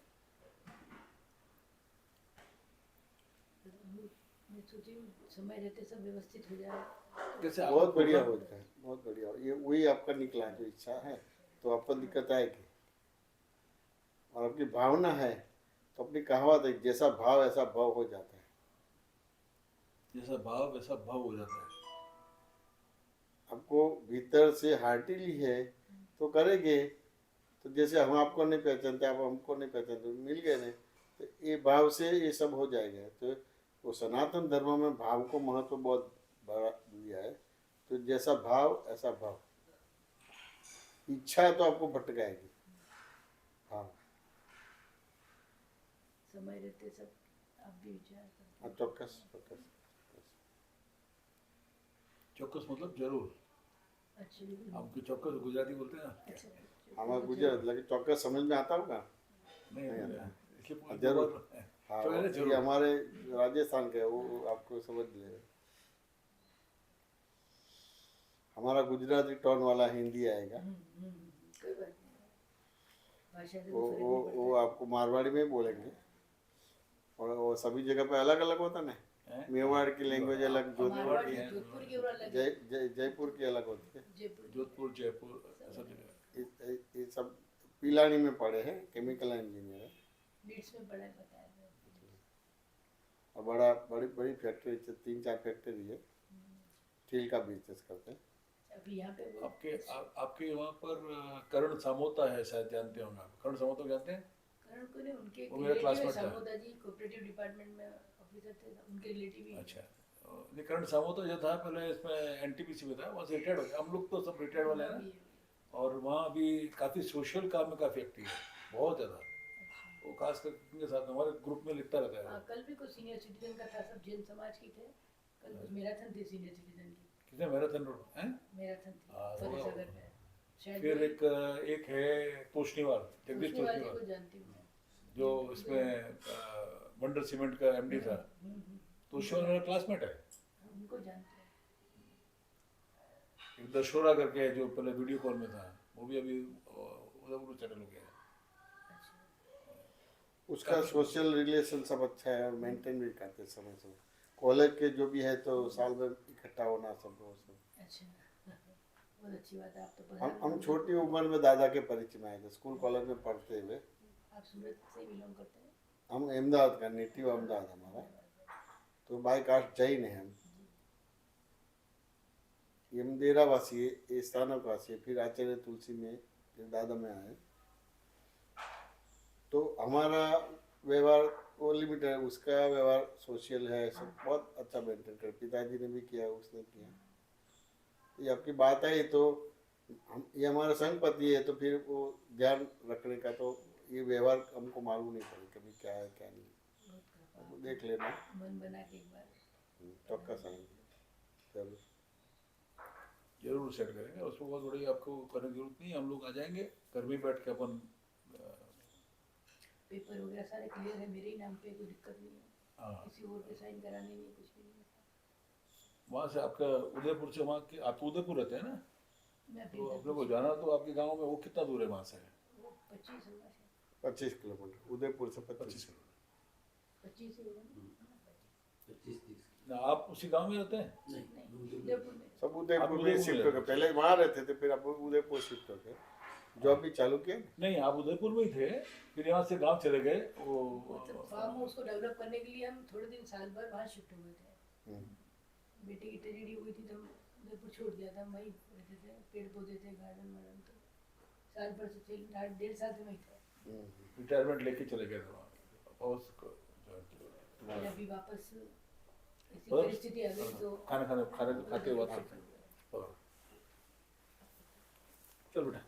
मैं सोची समय रहते सब व्यवस्थित हो जाए। जैसे आप बहुत बढ़िया हो जाए, बहुत बढ़िया। ये वही आपका निकला है, जो इच्छा है तो आपको दिक्कत आएगी, और आपकी भावना है तो अपनी कहावत है, जैसा भाव ऐसा भाव हो जाता है। जैसा भाव वैसा भाव हो जाता है। आपको भीतर से हार्टिली है तो करेंगे, तो जैसे हम आपको नहीं पहचानते, आप हमको नहीं पहचानते, मिल गए नहीं, तो ये भाव से ये सब हो जाएगा। तो वो सनातन धर्म में भाव को महत्व बहुत बड़ा दिया है। तो जैसा भाव ऐसा भाव, इच्छा तो आपको भटकाएगी। हाँ, समय रहते सब आप भी विचार करते हाँ, चौक्कस चौक्कस। चौक्कस मतलब जरूर। अच्छे बिल्कुल। आपकी चौक्कस गुजराती बोलते हैं ना? अच्छा, हमारा गुजरात, लेकिन चौक्कस समझ में आता होगा। नहीं नहीं मुझे आता। इसलिए पूछ जरूर। दो बार। हाँ, तो मैंने ये जरूर। हमारे राजस्थान के, वो आपको समझ लेगा। हमारा गुजराती टोन वाला हिंदी आएगा, कोई बात नहीं, भाषा से वो तो फर्क वो नहीं वो पड़ता आपको मारवाड़ी में बोलेंगे, और वो सभी जगह पे अलग अलग होता ना। हैं? मेवाड़ की लैंग्वेज अलग, है। जोधपुर मारवाड़ी की, जोधपुर की और अलग जय है। जय जयपुर की अलग होती है। जयपुर जोधपुर जयपुर सब जगह। ये सब पिलानी में पढ़े हैं, केमिकल इंजीनियर है, नीड्स में पढ़ा है, बताया था। और बड़ा बड़ी बड़ी फैक्ट्री, 3-4 फैक्ट्री है, स्टील का बिजनेस करते हैं। अभी यहाँ पे वो आपके वहाँ पर करण सामोता है, शायद जानते होंगे आप। करण सामोता को जानते हैं? करण को ने उनके वो मेरा रिलेटिव है, classmate था। सामोदा जी कोऑपरेटिव डिपार्टमेंट में ऑफिसर थे, उनके रिलेटिव ही। अच्छा। नहीं, करण सामोता जो था पहले इसमें एनटीपीसी में था, वहाँ से रिटायर्ड हो गया। हम लोग तो सब रिटायर्ड वाले हैं ना। और वहाँ भी काफ़ी सोशल काम में काफ़ी एक्टिव है, बहुत ज़्यादा। वो खास कर उनके साथ हमारे ग्रुप में लिखता रहता है हाँ, वो। कल भी कुछ सीनियर सिटीजन का था, सब जैन समाज की थे। कल कुछ मैराथन थी सीनियर सिटीजन की, कितने मैराथन रोड हैं? मैराथन थी हाँ, फतेह होगा। सागर में। शायद फिर वही एक है तोशनीवाल, जगदीश उसने वाले को तोशनीवाल, जानती हूँ मैं। जो इसमें वंडर सीमेंट का एमडी था। तोशनीवाल मेरा क्लासमेट है। उनको जानते हैं। एक दशोरा करके है, जो पहले वीडियो कॉल में था, वो भी अभी उधर सेटल हो गया है। उसका सोशल रिलेशन सब अच्छा है, और मेंटेन भी करते हैं समय समय। कॉलेज के जो भी है तो साल में इकट्ठा होना सब वो सब। अच्छा, बहुत अच्छी बात है। आप तो हम छोटी उम्र में दादा के परिचय में आए थे, स्कूल कॉलेज में पढ़ते हुए। आप सूरत से बिलोंग करते हैं? हम अहमदाबाद का, नेटिव अहमदाबाद हमारा, तो बाई कास्ट जैन है हम। ये मदेरा वासी है, ये स्थानक वासी है, फिर आचार्य तुलसी में, फिर दादा में आए। तो हमारा व्यवहार वो लिमिट है, उसका व्यवहार सोशल है, सब बहुत अच्छा मेंटेन कर, पिताजी ने भी किया, उसने किया। ये आपकी बात है, ये तो ये हमारा संगपति है, तो फिर वो ध्यान रखने का, तो ये व्यवहार हमको मालूम नहीं पड़े कभी क्या है क्या नहीं, बहुत कृपा। आपको देख लेना। मन बना के एक बार चौक्कस आएंगे, चलो। जरूर सेट करेंगे, उसमें बहुत बड़ी आपको करने की जरूरत नहीं है, हम लोग आ जाएंगे घर में बैठ के अपन पेपर वगैरह सारे क्लियर है मेरे ही नाम पे, कोई दिक्कत नहीं है, हाँ, किसी और के साइन कराने नहीं, कुछ भी नहीं है। वहाँ से आपका उदयपुर से वहाँ के, आप तो उदयपुर रहते हैं ना, मैं तो आप लोग को जाना तो आपके गांव में वो कितना दूर है वहाँ से? 25 होगा शायद, 25 किलोमीटर, उदयपुर से 25। 25 किलोमीटर। 25 ही होगा ना? 25-30 ना आप उसी गांव में रहते हैं? नहीं, उदयपुर में। सब आप उदयपुर में उदयपुर शिफ्ट में हो गए, पहले वहाँ रहते थे, फिर अब उदयपुर शिफ्ट हो गए, जॉब भी चालू किया। नहीं, आप उदयपुर में ही थे, फिर यहाँ से गांव चले गए वो मतलब फार्म हाउस को डेवलप करने के लिए हम थोड़े दिन साल भर वहाँ शिफ्ट हो गए थे। बेटे की ट्रेजेडी हुई थी तो हम उदयपुर छोड़ दिया था, हम वहीं रहते थे, पेड़ पौधे थे, गार्डन वार्डन, तो साल भर से 1.5 साल से वहीं थे। रिटायरमेंट लेके चले गए थे वहाँ और फिर अभी वापस ऐसी और परिस्थिति आ गई तो खाना खाते हुए बात करते हैं। चल बेटा।